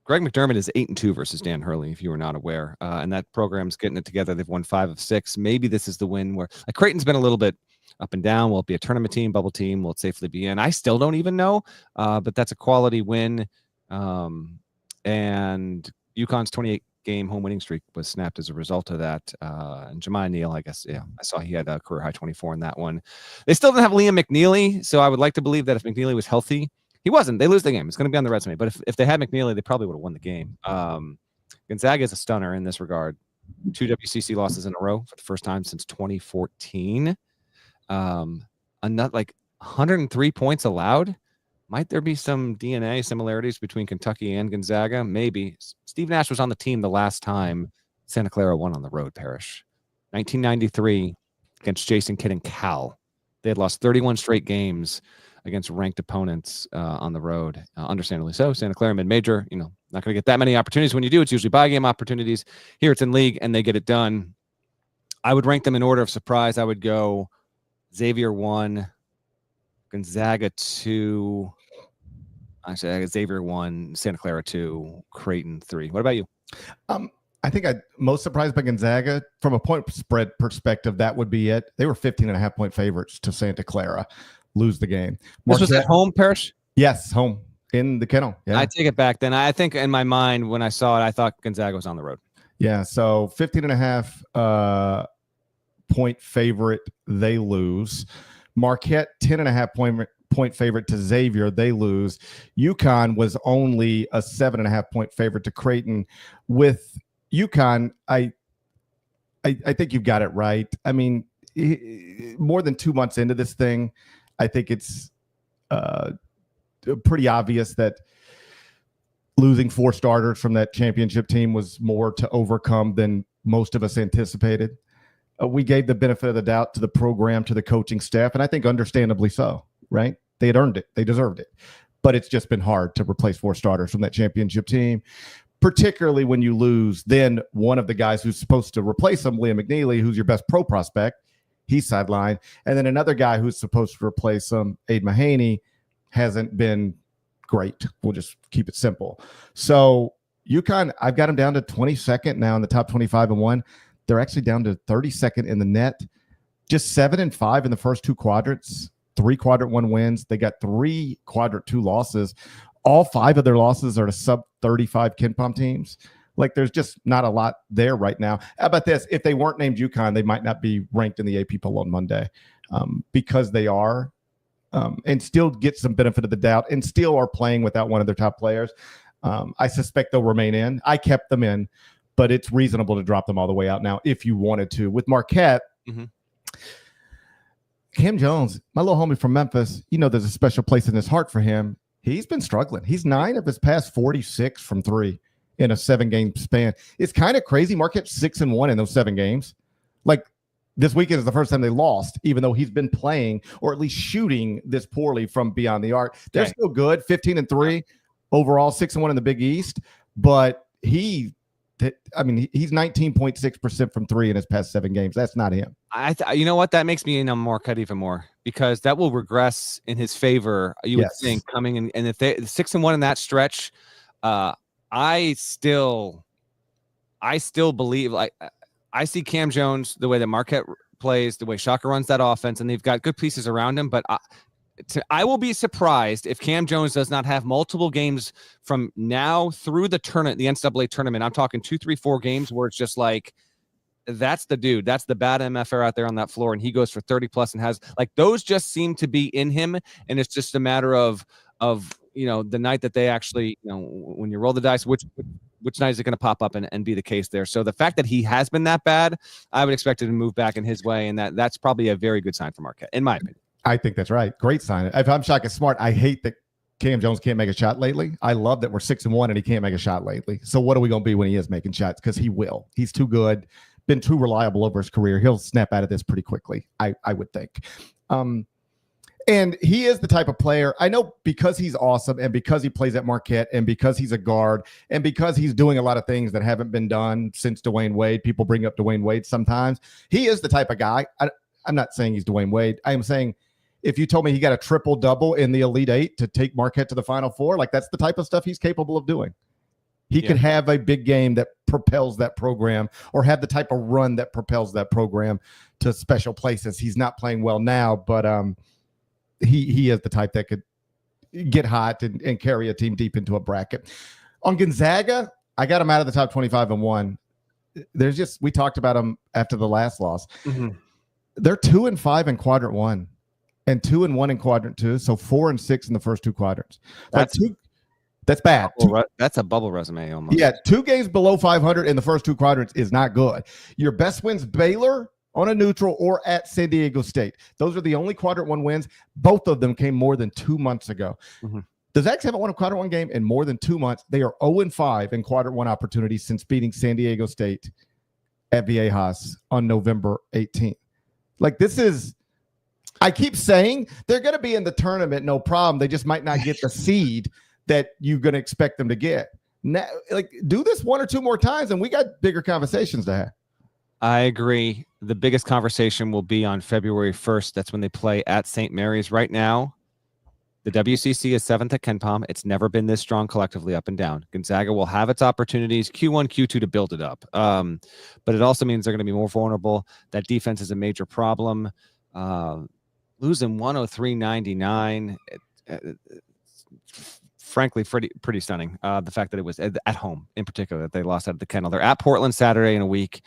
Greg McDermott is 8-2 versus Dan Hurley, if you were not aware. And that program's getting it together. They've won 5 of 6. Maybe this is the win where Creighton's been a little bit up and down. Will it be a tournament team, bubble team? Will it safely be in? I still don't even know. But that's a quality win. And UConn's 28-game home winning streak was snapped as a result of that. And Jemiah Neal, I guess, I saw he had a career high 24 in that one. They still didn't have Liam McNeely, so I would like to believe that if McNeely was healthy, he wasn't. They lose the game. It's going to be on the resume. But if they had McNeely, they probably would have won the game. Gonzaga is a stunner in this regard. 2 WCC losses in a row for the first time since 2014. Another 103 points allowed. Might there be some DNA similarities between Kentucky and Gonzaga? Maybe. Steve Nash was on the team the last time Santa Clara won on the road, Parrish. 1993 against Jason Kidd and Cal. They had lost 31 straight games against ranked opponents on the road. Understandably so. Santa Clara mid-major, not going to get that many opportunities. When you do, it's usually buy-game opportunities. Here it's in league, and they get it done. I would rank them in order of surprise. I would go Xavier 1, Gonzaga 2. Actually, I got Xavier 1, Santa Clara 2, Creighton 3. What about you? I think I'm most surprised by Gonzaga. From a point spread perspective, that would be it. They were 15.5-point favorites to Santa Clara. Lose the game. This was at home, Parrish? Yes, home in the kennel. Yeah. I take it back then. I think in my mind when I saw it, I thought Gonzaga was on the road. Yeah, so 15.5 point favorite, they lose. Marquette, 10.5 point favorite to Xavier, they lose. UConn was only a 7.5 point favorite to Creighton. With UConn, I think you've got it right. I mean, more than 2 months into this thing, I think it's pretty obvious that losing 4 starters from that championship team was more to overcome than most of us anticipated. we gave the benefit of the doubt to the program, to the coaching staff, and I think understandably so, right? They had earned it. They deserved it. But it's just been hard to replace 4 starters from that championship team, particularly when you lose then one of the guys who's supposed to replace him, Liam McNeely, who's your best pro prospect. He's sidelined. And then another guy who's supposed to replace him, Aid Mahaney, hasn't been great. We'll just keep it simple. So UConn, I've got them down to 22nd now in the top 25-1. They're actually down to 32nd in the net. Just 7-5 in the first 2 quadrants. 3 quadrant 1 wins. They got 3 quadrant 2 losses. All 5 of their losses are to sub 35 KenPom teams. Like, there's just not a lot there right now. How about this? If they weren't named UConn, they might not be ranked in the AP poll on Monday, because they are, and still get some benefit of the doubt and still are playing without one of their top players. I suspect they'll remain in. I kept them in, but it's reasonable to drop them all the way out now if you wanted to. With Marquette, Cam Jones, my little homie from Memphis, there's a special place in his heart for him. He's been struggling. He's 9 of his past 46 from 3 in a 7-game span. It's kind of crazy. Marquette's 6-1 in those 7 games. Like, this weekend is the first time they lost, even though he's been playing or at least shooting this poorly from beyond the arc. They're still good, 15-3 overall, 6-1 in the Big East. But he's 19.6% from 3 in his past 7 games. That's not him. You know what? That makes me in on Marquette even more, because that will regress in his favor. You would think coming in, and if they 6-1 in that stretch, I still believe, like, I see Cam Jones, the way that Marquette plays, the way Shaka runs that offense, and they've got good pieces around him. But I will be surprised if Cam Jones does not have multiple games from now through the tournament, the NCAA tournament. I'm talking 2, 3, 4 games where it's just like, that's the dude. That's the bad MFR out there on that floor, and he goes for 30 plus and has, like, those just seem to be in him, and it's just a matter of the night that they actually, when you roll the dice, which night is it going to pop up and be the case there. So the fact that he has been that bad, I would expect it to move back in his way, and that's probably a very good sign for Marquette, in my opinion. I think that's right. Great sign. If I'm Shaka Smart, I hate that Cam Jones can't make a shot lately. I love that we're 6-1 and he can't make a shot lately. So what are we going to be when he is making shots? Because he will. He's too good, been too reliable over his career. He'll snap out of this pretty quickly, I would think. And he is the type of player, I know, because he's awesome and because he plays at Marquette and because he's a guard and because he's doing a lot of things that haven't been done since Dwayne Wade. People bring up Dwayne Wade sometimes. He is the type of guy. I'm not saying he's Dwayne Wade. I am saying if you told me he got a triple-double in the Elite Eight to take Marquette to the Final Four, like, that's the type of stuff he's capable of doing. He could have a big game that propels that program, or have the type of run that propels that program to special places. He's not playing well now, but he is the type that could get hot and carry a team deep into a bracket. On Gonzaga, I got him out of the top 25-1. We talked about them after the last loss. They're 2-5 in quadrant 1 and 2-1 in quadrant 2. So 4-6 in the first 2 quadrants. That's bad. That's a bubble resume almost. Yeah, 2 games below 500 in the first 2 quadrants is not good. Your best wins, Baylor on a neutral or at San Diego State. Those are the only quadrant 1 wins. Both of them came more than 2 months ago. The Zags haven't won a quadrant 1 game in more than 2 months. They are 0-5 in quadrant 1 opportunities since beating San Diego State at Viejas on November 18th. Like, this is, I keep saying they're going to be in the tournament, no problem. They just might not get the seed that you're going to expect them to get. Now, like, do this 1 or 2 more times, and we got bigger conversations to have. I agree. The biggest conversation will be on February 1st. That's when they play at St. Mary's. Right now, the WCC is 7th at KenPom. It's never been this strong collectively up and down. Gonzaga will have its opportunities, Q1, Q2, to build it up. But it also means they're going to be more vulnerable. That defense is a major problem. Losing 103-99, frankly, pretty stunning. The fact that it was at home, in particular, that they lost out of the kennel. They're at Portland Saturday in a week.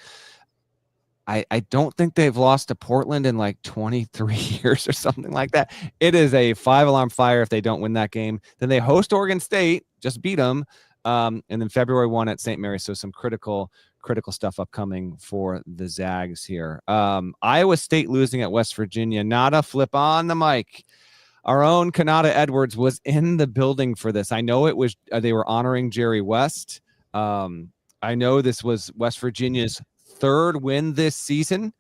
I don't think they've lost to Portland in like 23 years or something like that. It is a 5-alarm fire if they don't win that game. Then they host Oregon State, just beat them, and then February 1 at St. Mary's. So some critical stuff upcoming for the Zags here. Iowa State losing at West Virginia. Nada, flip on the mic. Our own Kanata Edwards was in the building for this. I know it was they were honoring Jerry West. I know this was West Virginia's 3rd win this season.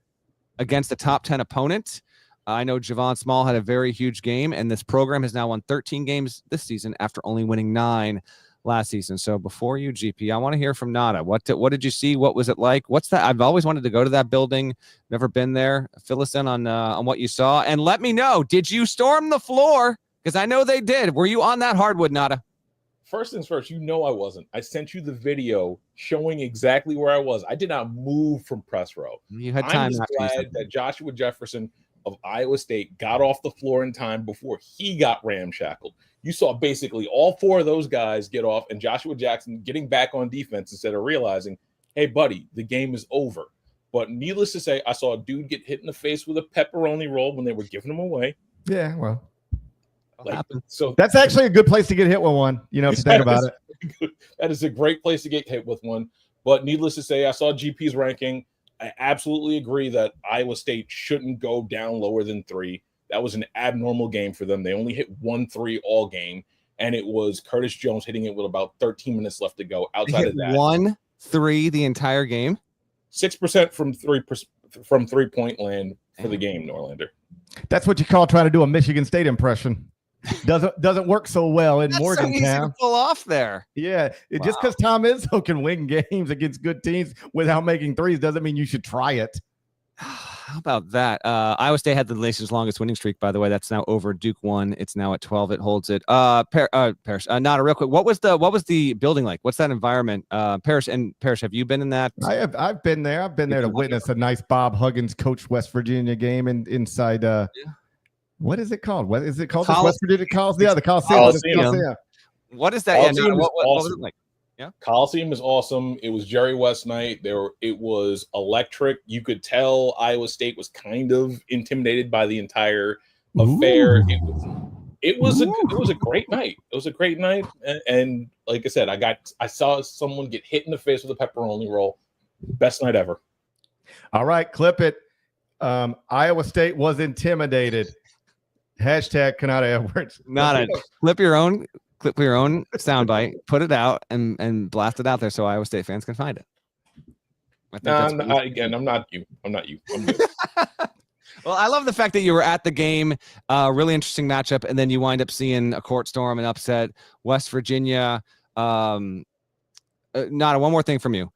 against a top 10 opponent. I know Javon Small had a very huge game, and this program has now won 13 games this season after only winning 9 last season. So before you, GP, I want to hear from Nada. What did you see? What was it like? What's that? I've always wanted to go to that building. Never been there. Fill us in on what you saw, and let me know. Did you storm the floor? Because I know they did. Were you on that hardwood, Nada? First things first, I wasn't. I sent you the video showing exactly where I was. I did not move from press row. You had time. I'm just glad that Joshua Jefferson of Iowa State got off the floor in time before he got ramshackled. You saw basically all 4 of those guys get off, and Joshua Jackson getting back on defense instead of realizing, hey, buddy, the game is over. But needless to say, I saw a dude get hit in the face with a pepperoni roll when they were giving them away. Yeah, well. So that's actually a good place to get hit with one, if you think about it. That is a great place to get hit with one. But needless to say, I saw GP's ranking. I absolutely agree that Iowa State shouldn't go down lower than 3. That was an abnormal game for them. They only hit 1 3 all game, and it was Curtis Jones hitting it with about 13 minutes left to go. Outside of that, 1 3 the entire game. 6% from 3-point land for the game, Norlander. That's what you call trying to do a Michigan State impression. Doesn't work so well in Morgantown. So easy to pull off there. Yeah, just because Tom Izzo can win games against good teams without making threes doesn't mean you should try it. How about that? Iowa State had the nation's longest winning streak, by the way. That's now over. Duke won. It's now at 12. It holds it. Parrish, Nada, real quick. What was the building like? What's that environment? Parrish, have you been in that? I've been there. I've been there to witness a nice Bob Huggins coached West Virginia game inside. What is it called? What is it called? West Virginia Coliseum. Yeah, the Coliseum. What is that? Coliseum what was it like? Yeah, Coliseum is awesome. It was Jerry West night. It was electric. You could tell Iowa State was kind of intimidated by the entire affair. It was a great night. It was a great night, and like I said, I saw someone get hit in the face with a pepperoni roll. Best night ever. All right, clip it. Iowa State was intimidated. Hashtag Kanata Edwards. Clip your own soundbite, put it out, and blast it out there so Iowa State fans can find it. I'm not you. I'm you. Well, I love the fact that you were at the game. Really interesting matchup, and then you wind up seeing a court storm and upset West Virginia. Nada, one more thing from you.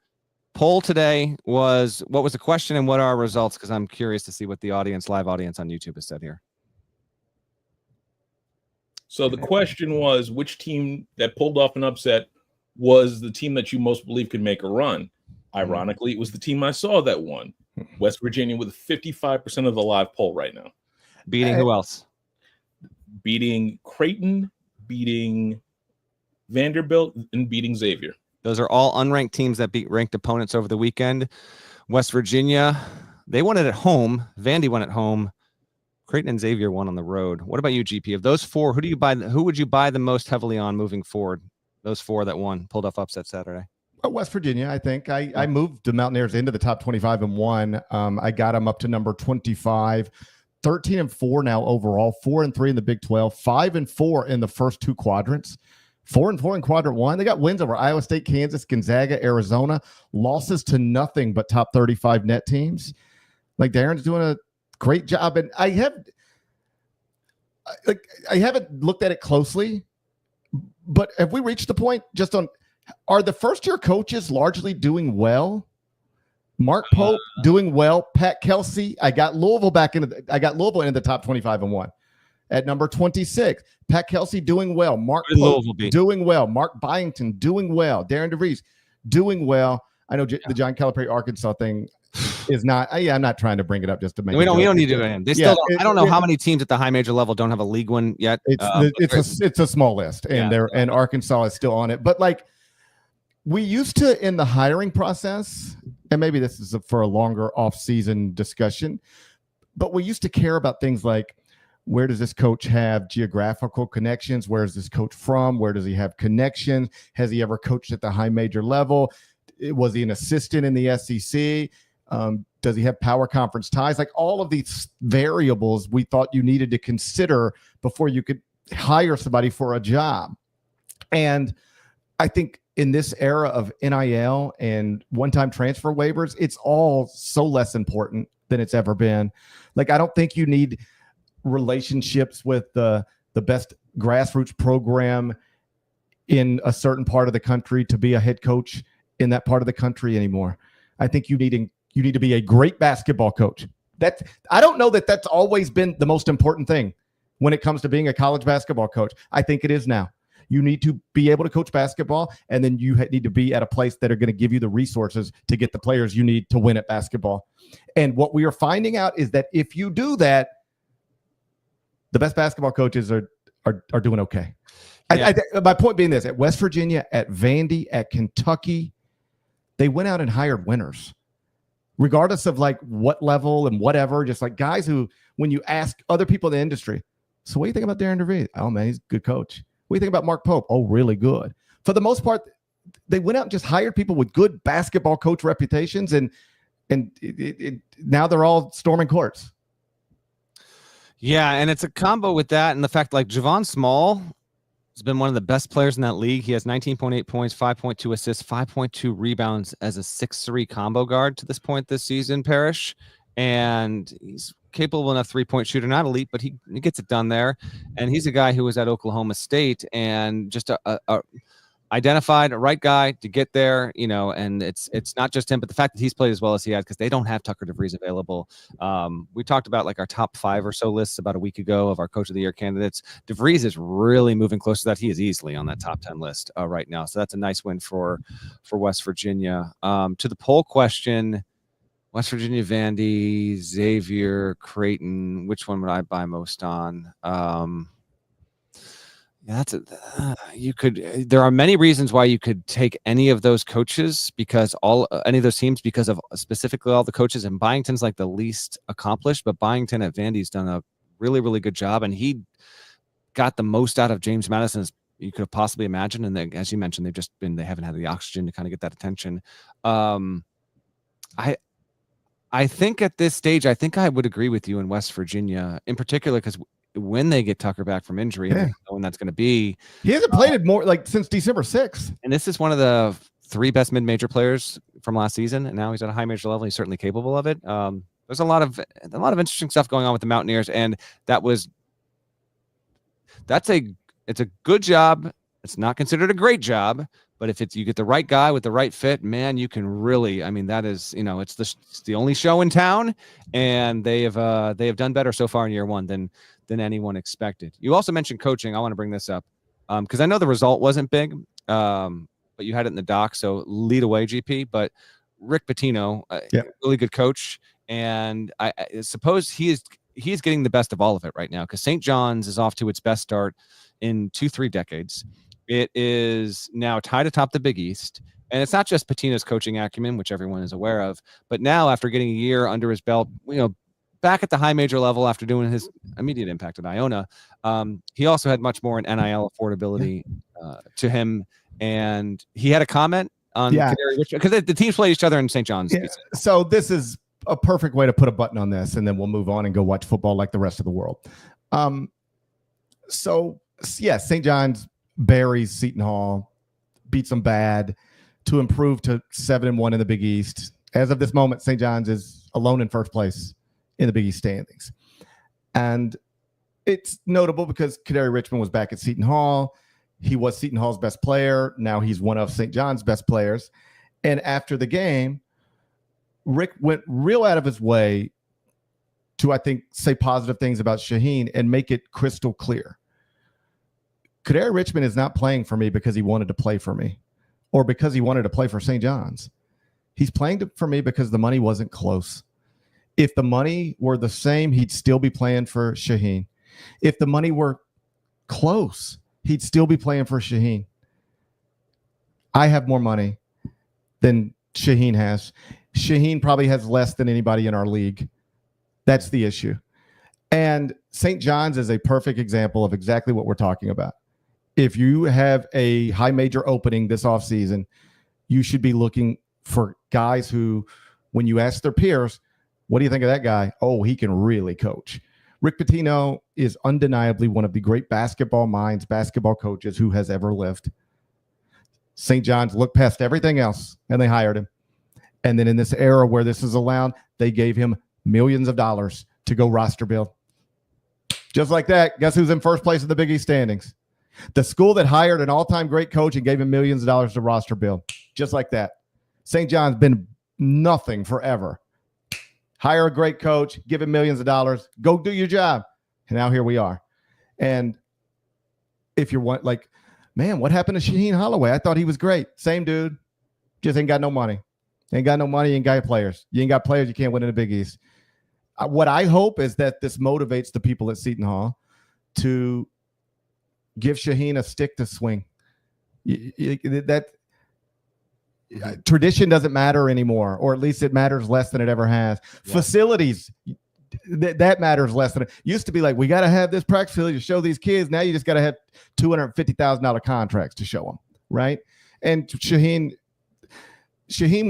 Poll today was, what was the question and what are our results? Because I'm curious to see what the live audience on YouTube has said here. So the question was, which team that pulled off an upset was the team that you most believe could make a run? Ironically, it was the team I saw that won. West Virginia with 55% of the live poll right now. Beating who else? Beating Creighton, beating Vanderbilt, and beating Xavier. Those are all unranked teams that beat ranked opponents over the weekend. West Virginia, they won it at home. Vandy won at home. Creighton and Xavier won on the road. What about you, GP? Of those 4, who would you buy the most heavily on moving forward? Those 4 that pulled off upset Saturday. West Virginia, I think. I moved the Mountaineers into the top 25 and won. I got them up to number 25, 13-4 now overall, 4-3 in the Big 12, 5-4 in the first 2 quadrants. 4-4 in quadrant 1. They got wins over Iowa State, Kansas, Gonzaga, Arizona. Losses to nothing but top 35 net teams. Like, Darren's doing a great job, and I haven't looked at it closely, but have we reached the point just on, are the first-year coaches largely doing well? Mark Pope doing well. Pat Kelsey. I got Louisville into the top 25 and 1 at number 26. Pat Kelsey doing well. Mark Pope doing well. Mark Byington doing well. Darren DeVries doing well. I know the John Calipari Arkansas thing is not. I'm not trying to bring it up just to make. We don't need to do it. They still. I don't know how many teams at the high major level don't have a league win yet. It's a small list, and and Arkansas is still on it. But like, we used to in the hiring process, and maybe this is for a longer off-season discussion, but we used to care about things like, where does this coach have geographical connections? Where is this coach from? Where does he have connections? Has he ever coached at the high major level? Was he an assistant in the SEC? Does he have power conference ties? Like, all of these variables we thought you needed to consider before you could hire somebody for a job. And I think in this era of NIL and one-time transfer waivers, it's all so less important than it's ever been. Like, I don't think you need relationships with the best grassroots program in a certain part of the country to be a head coach in that part of the country anymore. I think you need to be a great basketball coach. I don't know that that's always been the most important thing when it comes to being a college basketball coach. I think it is now. You need to be able to coach basketball, and then you need to be at a place that are going to give you the resources to get the players you need to win at basketball. And what we are finding out is that if you do that, the best basketball coaches are doing okay. Yeah. My point being this: at West Virginia, at Vandy, at Kentucky, they went out and hired winners, regardless of like what level and whatever. Just like guys who, when you ask other people in the industry, so what do you think about Darren DeVries? Oh man, he's a good coach. What do you think about Mark Pope? Oh, really good. For the most part, they went out and just hired people with good basketball coach reputations, and now they're all storming courts. Yeah, and it's a combo with that and the fact like Javon Small has been one of the best players in that league. He has 19.8 points, 5.2 assists, 5.2 rebounds as a 6'3" combo guard to this point this season, Parrish. And he's capable enough three-point shooter, not elite, but he gets it done there. And he's a guy who was at Oklahoma State and just identified a right guy to get there, and it's not just him, but the fact that he's played as well as he has, because they don't have Tucker DeVries available. We talked about like our top 5 or so lists about a week ago of our Coach of the Year candidates. DeVries is really moving close to that. He is easily on that top 10 list right now. So that's a nice win for West Virginia. To the poll question, West Virginia, Vandy, Xavier, Creighton, which one would I buy most on? Yeah, there are many reasons why you could take any of those coaches, because any of those teams, because of specifically all the coaches, and Byington's like the least accomplished, but Byington at Vandy's done a really, really good job, and he got the most out of James Madison as you could have possibly imagined. And then, as you mentioned, they haven't had the oxygen to kind of get that attention. I think at this stage, I think I would agree with you in West Virginia, in particular, because when they get Tucker back from injury, and when that's going to be, he hasn't played it more like since December 6th. And this is one of the 3 best mid-major players from last season, and now he's at a high major level. He's certainly capable of it. There's a lot of interesting stuff going on with the Mountaineers, and it's a good job. It's not considered a great job, but if you get the right guy with the right fit, man, you can really, that is, it's the only show in town, and they have done better so far in year one than anyone expected. You also mentioned coaching. I want to bring this up because I know the result wasn't big, but you had it in the doc, so lead away, GP. But Rick Pitino, really good coach, and I suppose he is getting the best of all of it right now, because St. John's is off to its best start in 2-3 decades. It is now tied atop the Big East, and it's not just Pitino's coaching acumen, which everyone is aware of, but now after getting a year under his belt, back at the high major level after doing his immediate impact at Iona, he also had much more in NIL affordability to him, and he had a comment on because the teams play each other in St. John's. Yeah. So this is a perfect way to put a button on this, and then we'll move on and go watch football like the rest of the world. St. John's buries Seton Hall, beats them bad to improve to 7-1 in the Big East. As of this moment, St. John's is alone in first place in the Big East standings. And it's notable because Kadary Richmond was back at Seton Hall. He was Seton Hall's best player. Now he's one of St. John's best players. And after the game, Rick went real out of his way to, I think, say positive things about Shaheen and make it crystal clear. Kadary Richmond is not playing for me because he wanted to play for me or because he wanted to play for St. John's. He's playing for me because the money wasn't close. If the money were the same, he'd still be playing for Shaheen. If the money were close, he'd still be playing for Shaheen. I have more money than Shaheen has. Shaheen probably has less than anybody in our league. That's the issue. And St. John's is a perfect example of exactly what we're talking about. If you have a high major opening this offseason, you should be looking for guys who, when you ask their peers, what do you think of that guy? Oh, he can really coach. Rick Pitino is undeniably one of the great basketball minds, basketball coaches who has ever lived. St. John's looked past everything else, and they hired him. And then in this era where this is allowed, they gave him millions of dollars to go roster build. Just like that, guess who's in first place in the Big East standings? The school that hired an all-time great coach and gave him millions of dollars to roster build. Just like that. St. John's been nothing forever. Hire a great coach, give him millions of dollars, go do your job. And now here we are. And if you're like, man, what happened to Shaheen Holloway? I thought he was great. Same dude, just ain't got no money. Ain't got no money, ain't got players. You ain't got players, you can't win in the Big East. What I hope is that this motivates the people at Seton Hall to give Shaheen a stick to swing. That tradition doesn't matter anymore, or at least it matters less than it ever has. Yeah. Facilities, that matters less than it used to be. Like, we got to have this practice facility to show these kids. Now you just got to have $250,000 contracts to show them, right? And Shaheen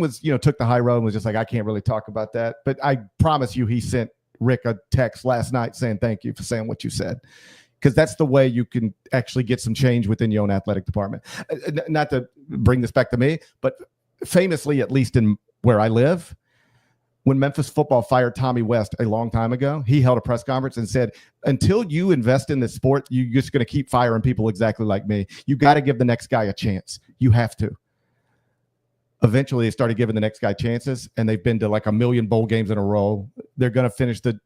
was, took the high road and was just like, I can't really talk about that. But I promise you, he sent Rick a text last night saying, thank you for saying what you said. Because that's the way you can actually get some change within your own athletic department. Not to bring this back to me, but famously, at least in where I live, when Memphis football fired Tommy West a long time ago, he held a press conference and said, until you invest in this sport, you're just going to keep firing people exactly like me. You got to give the next guy a chance. You have to. Eventually, they started giving the next guy chances, and they've been to like 1 million bowl games in a row. They're going to finish the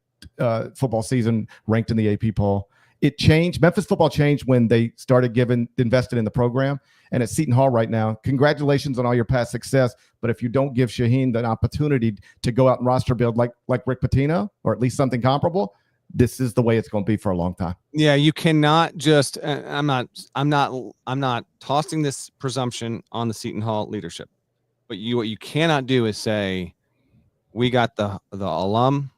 football season ranked in the AP poll. It changed. Memphis football changed when they started invested in the program. And at Seton Hall right now, congratulations on all your past success. But if you don't give Shaheen the opportunity to go out and roster build like Rick Pitino, or at least something comparable, this is the way it's going to be for a long time. Yeah, you cannot just. I'm not tossing this presumption on the Seton Hall leadership. But what you cannot do is say, we got the alum,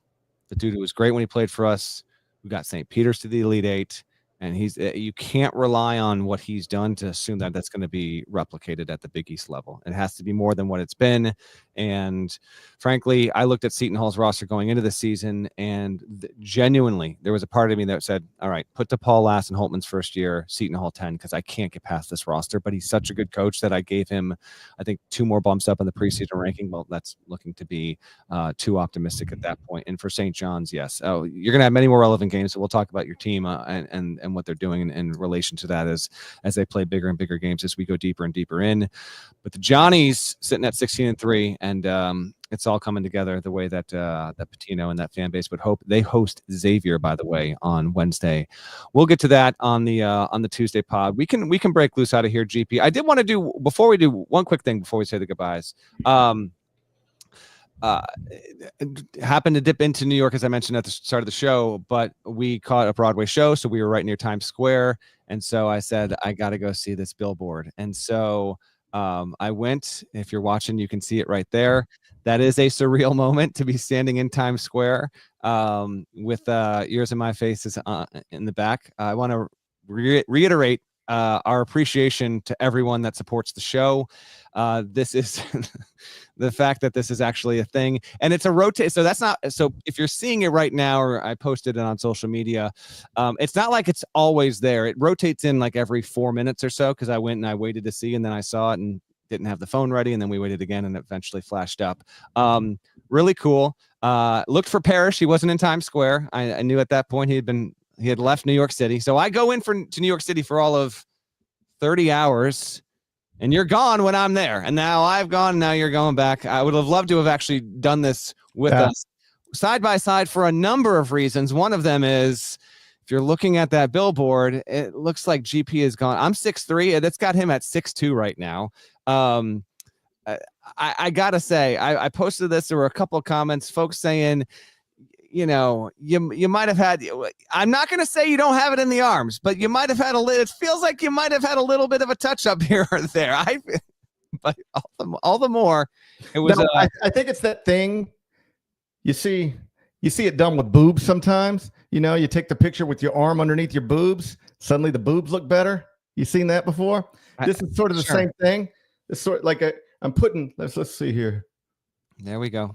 the dude who was great when he played for us. We got St. Peter's to the Elite Eight, and you can't rely on what he's done to assume that that's going to be replicated at the Big East level. It has to be more than what it's been. And frankly, I looked at Seton Hall's roster going into the season, and genuinely, there was a part of me that said, all right, put DePaul last in Holtman's first year, Seton Hall 10, because I can't get past this roster. But he's such a good coach that I gave him, I think, 2 more bumps up in the preseason ranking. Well, that's looking to be too optimistic at that point. And for St. John's, yes. Oh, you're going to have many more relevant games, so we'll talk about your team and what they're doing in relation to that as they play bigger and bigger games as we go deeper and deeper in. But the Johnnies sitting at 16-3, and it's all coming together the way that that Pitino and that fan base would hope. They host Xavier, by the way, on Wednesday. We'll get to that on the Tuesday pod. We can break loose out of here, GP. I did want to do, before we do, one quick thing before we say the goodbyes. Happened to dip into New York, as I mentioned at the start of the show, but we caught a Broadway show, so we were right near Times Square, and so I said, I got to go see this billboard. And so I went. If you're watching, you can see it right there. That is a surreal moment to be standing in Times Square with Yours and My Faces in the back. I want to reiterate our appreciation to everyone that supports the show. This is the fact that this is actually a thing, and it's a rotate. So that's not, so if you're seeing it right now, or I posted it on social media, it's not like it's always there. It rotates in like every 4 minutes or so, because I went and I waited to see, and then I saw it and didn't have the phone ready, and then we waited again, and it eventually flashed up. Really cool. Looked for Parrish. He wasn't in Times Square. I knew at that point he had left New York City. So I go to New York City for all of 30 hours, and you're gone when I'm there. And now I've gone, now you're going back. I would have loved to have actually done this with us side by side for a number of reasons. One of them is, if you're looking at that billboard, it looks like GP is gone. I'm 6'3". That's got him at 6'2" right now. I gotta say, I posted this. There were a couple of comments, folks saying, you might have had, I'm not going to say you don't have it in the arms, but you might have had it feels like you might have had a little bit of a touch up here or there. But all the more, it was. No, I think it's that thing. You see it done with boobs sometimes. You take the picture with your arm underneath your boobs. Suddenly the boobs look better. You seen that before? This is sort of the same thing. It's sort of like I'm putting. Let's see here. There we go.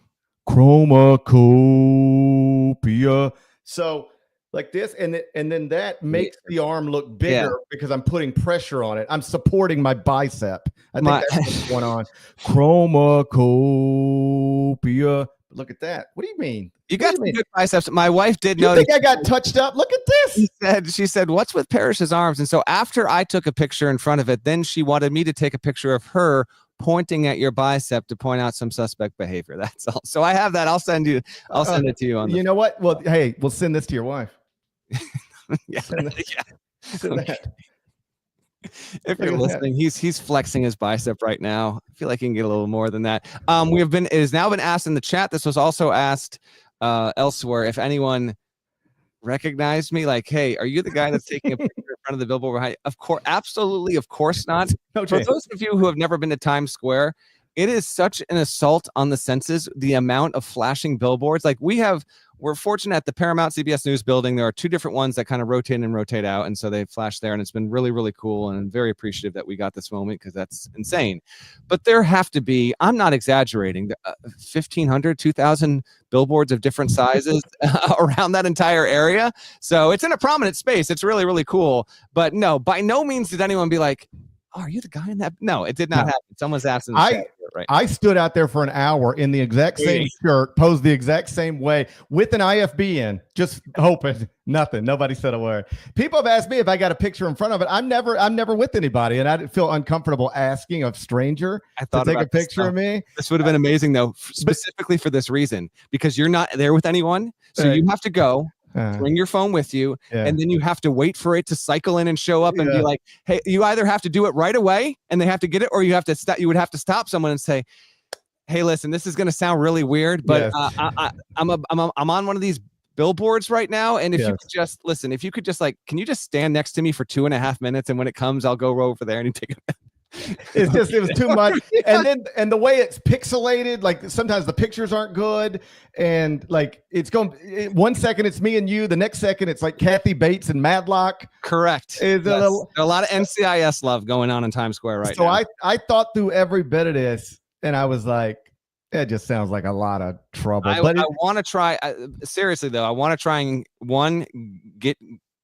Chromacopia. So like this, and then that makes the arm look bigger because I'm putting pressure on it. I'm supporting my bicep. I think that's what's going on. Chromacopia. Look at that. What do you mean? You got some good biceps. My wife did notice. You think I got touched up? Look at this. She said, what's with Parrish's arms? And so after I took a picture in front of it, then she wanted me to take a picture of her pointing at your bicep to point out some suspect behavior. That's all. So I have that. I'll send it to you on. You know what? Well, hey, we'll send this to your wife. Send that. If you're listening, he's flexing his bicep right now. I feel like he can get a little more than that. It has now been asked in the chat. This was also asked elsewhere. If anyone recognized me, like, hey, are you the guy that's taking a picture in front of the billboard behind? Of course, absolutely, of course not. No, for those of you who have never been to Times Square, it is such an assault on the senses. The amount of flashing billboards, like we're fortunate at the Paramount CBS News building. There are two different ones that kind of rotate in and rotate out. And so they flash there, and it's been really, really cool. And I'm very appreciative that we got this moment because that's insane. But there have to be, I'm not exaggerating, 1,500, 2,000 billboards of different sizes around that entire area. So it's in a prominent space. It's really, really cool. But no, by no means did anyone be like, oh, are you the guy in that? No, it did not happen. Someone's asking. Right. I stood out there for an hour in the exact same shirt, posed the exact same way with an IFB in, just hoping. Nothing. Nobody said a word. People have asked me if I got a picture in front of it. I'm never with anybody, and I didn't feel uncomfortable asking a stranger to take a picture of me. This would have been amazing, though, specifically for this reason, because you're not there with anyone, so you have to go. Bring your phone with you, and then you have to wait for it to cycle in and show up and be like, hey, you either have to do it right away and they have to get it, or you have to you would have to stop someone and say, hey, listen, this is going to sound really weird, but I'm on one of these billboards right now, and if you could just listen, if you could just can you just stand next to me for 2.5 minutes, and when it comes, I'll go over there and you take it. It was too much. And the way it's pixelated, like sometimes the pictures aren't good, and like it's going 1 second it's me and you, the next second it's like Kathy Bates and Madlock. Correct. A lot of NCIS love going on in Times Square right now. So I thought through every bit of this, and I was like, it just sounds like a lot of trouble. I want to try seriously though. I want to try and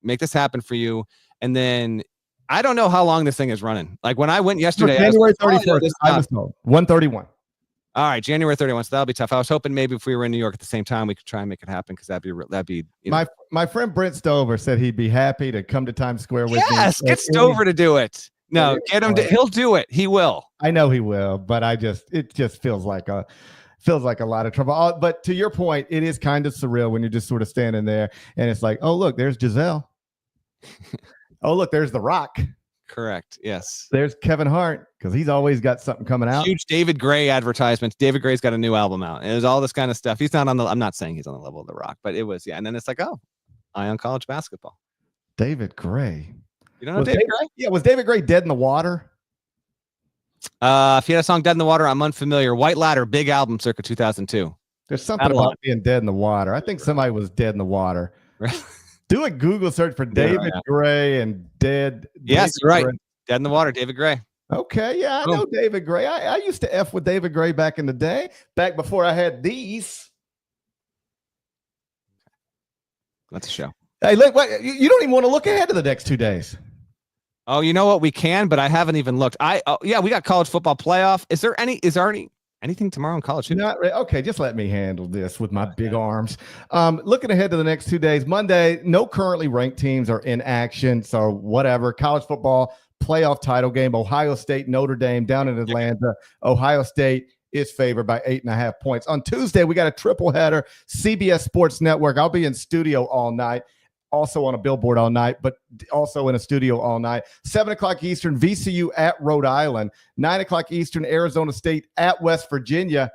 make this happen for you, and then I don't know how long this thing is running. Like when I went yesterday, January 31st, I was told 131. All right, January 31st. So that'll be tough. I was hoping maybe if we were in New York at the same time, we could try and make it happen because that'd be. My friend Brent Stover said he'd be happy to come to Times Square with me. Yes, get Stover to do it. No, get him. He'll do it. He will. I know he will, but it just feels like a lot of trouble. But to your point, it is kind of surreal when you're just sort of standing there and it's like, oh look, there's Giselle. Oh, look, there's The Rock. Correct. Yes. There's Kevin Hart, because he's always got something coming out. Huge David Gray advertisements. David Gray's got a new album out. And it was all this kind of stuff. He's not I'm not saying he's on the level of The Rock, but it was, And then it's like, oh, Eye on College Basketball. David Gray. You don't know David Gray? Yeah, was David Gray Dead in the Water? If he had a song Dead in the Water, I'm unfamiliar. White Ladder, big album circa 2002. There's something about being dead in the water. I think somebody was dead in the water. Do a Google search for David Gray and Dead. Yes, you're right. Dead in the Water, David Gray. Okay, yeah, I know David Gray. I used to F with David Gray back in the day, back before I had these. That's a show. Hey, look, you don't even want to look ahead to the next 2 days. Oh, you know what? We can, but I haven't even looked. We got college football playoff. Is there anything tomorrow in college? Not really. Okay, just let me handle this with my big arms. Looking ahead to the next 2 days, Monday, no currently ranked teams are in action, so whatever. College football playoff title game, Ohio State, Notre Dame down in Atlanta. Ohio State is favored by 8.5 points. On Tuesday, we got a triple header, CBS Sports Network. I'll be in studio all night. Also on a billboard all night, but also in a studio all night. 7 o'clock Eastern, VCU at Rhode Island. 9 o'clock Eastern, Arizona State at West Virginia.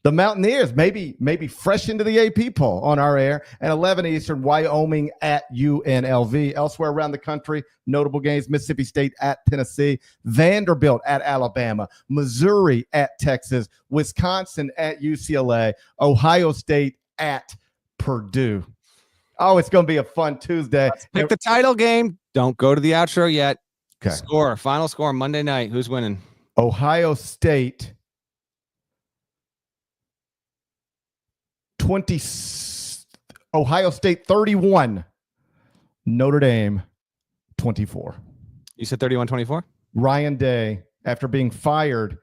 The Mountaineers maybe fresh into the AP poll on our air. And 11 Eastern, Wyoming at UNLV. Elsewhere around the country, notable games, Mississippi State at Tennessee, Vanderbilt at Alabama, Missouri at Texas, Wisconsin at UCLA, Ohio State at Purdue. Oh, it's going to be a fun Tuesday. Let's pick the title game. Don't go to the outro yet. Okay. Final score Monday night. Who's winning? Ohio State 20. Ohio State 31, Notre Dame 24. You said 31-24? Ryan Day, after being fired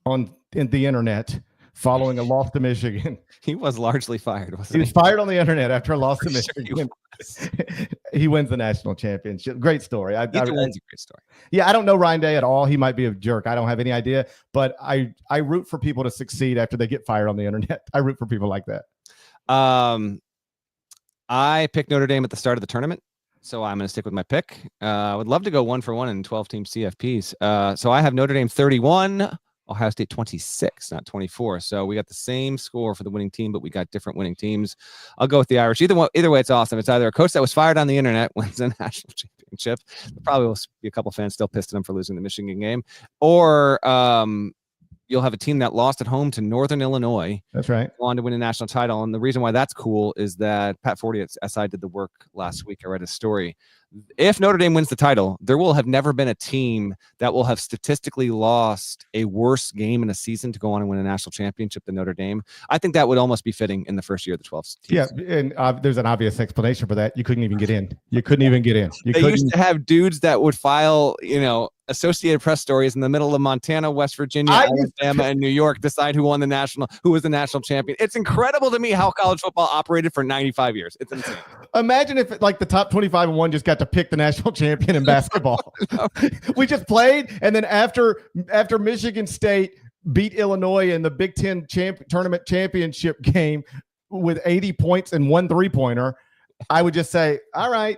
in the internet following a loss to Michigan. He was largely fired, wasn't He was fired on the internet after a loss to Michigan. Sure He wins the national championship. Great story. Either one's a great story. Yeah, I don't know Ryan Day at all. He might be a jerk. I don't have any idea. But I root for people to succeed after they get fired on the internet. I root for people like that. I picked Notre Dame at the start of the tournament, so I'm going to stick with my pick. I would love to go 1-for-1 in 12-team CFPs. So I have Notre Dame 31, Ohio State 26, not 24. So we got the same score for the winning team, but we got different winning teams. I'll go with the Irish. Either way, it's awesome. It's either a coach that was fired on the internet wins a national championship. There probably will be a couple fans still pissed at him for losing the Michigan game, or you'll have a team that lost at home to Northern Illinois. That's right. On to win a national title. And the reason why that's cool is that Pat Forty at SI did the work last week. I read a story. If Notre Dame wins the title, there will have never been a team that will have statistically lost a worse game in a season to go on and win a national championship than Notre Dame. I think that would almost be fitting in the first year of the 12 teams. Yeah, and there's an obvious explanation for that. You couldn't even get in. You couldn't even get in. They used to have dudes that would file, Associated Press stories in the middle of Montana, West Virginia, Alabama, and New York decide who was the national champion. It's incredible to me how college football operated for 95 years. It's insane. Imagine if the top 25 and one just got to pick the national champion in basketball. We just played, and then after Michigan State beat Illinois in the Big Ten tournament championship game with 80 points and 1 3-pointer, I would just say, all right,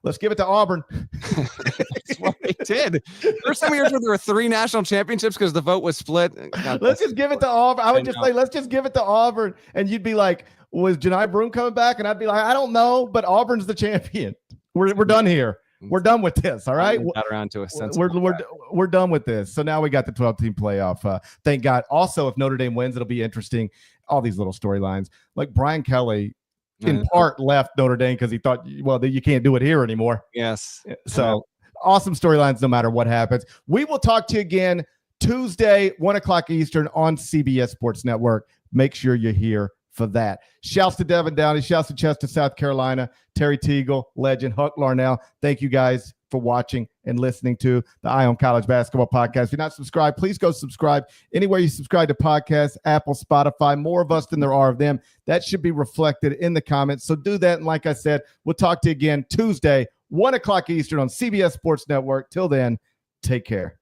let's give it to Auburn. That's what they did. There's some years where there were 3 national championships because the vote was split. Let's just give it to Auburn. I would just say, let's just give it to Auburn. And you'd be like, was Johni Broome coming back? And I'd be like, I don't know, but Auburn's the champion. We're done here. We're done with this. All right. Got around to a sense. We're done with this. So now we got the 12-team playoff. Thank God. Also, if Notre Dame wins, it'll be interesting. All these little storylines, like Brian Kelly, in part left Notre Dame because he thought, well, you can't do it here anymore. Yes. So awesome storylines no matter what happens. We will talk to you again Tuesday, 1:00 Eastern on CBS Sports Network. Make sure you're here for that. Shouts to Devin Downey. Shouts to Chester, South Carolina. Terry Teagle, legend. Huck Larnell. Thank you guys for watching and listening to the Eye on College Basketball Podcast. If you're not subscribed, please go subscribe. Anywhere you subscribe to podcasts, Apple, Spotify, more of us than there are of them. That should be reflected in the comments. So do that. And like I said, we'll talk to you again Tuesday, 1:00 Eastern on CBS Sports Network. Till then, take care.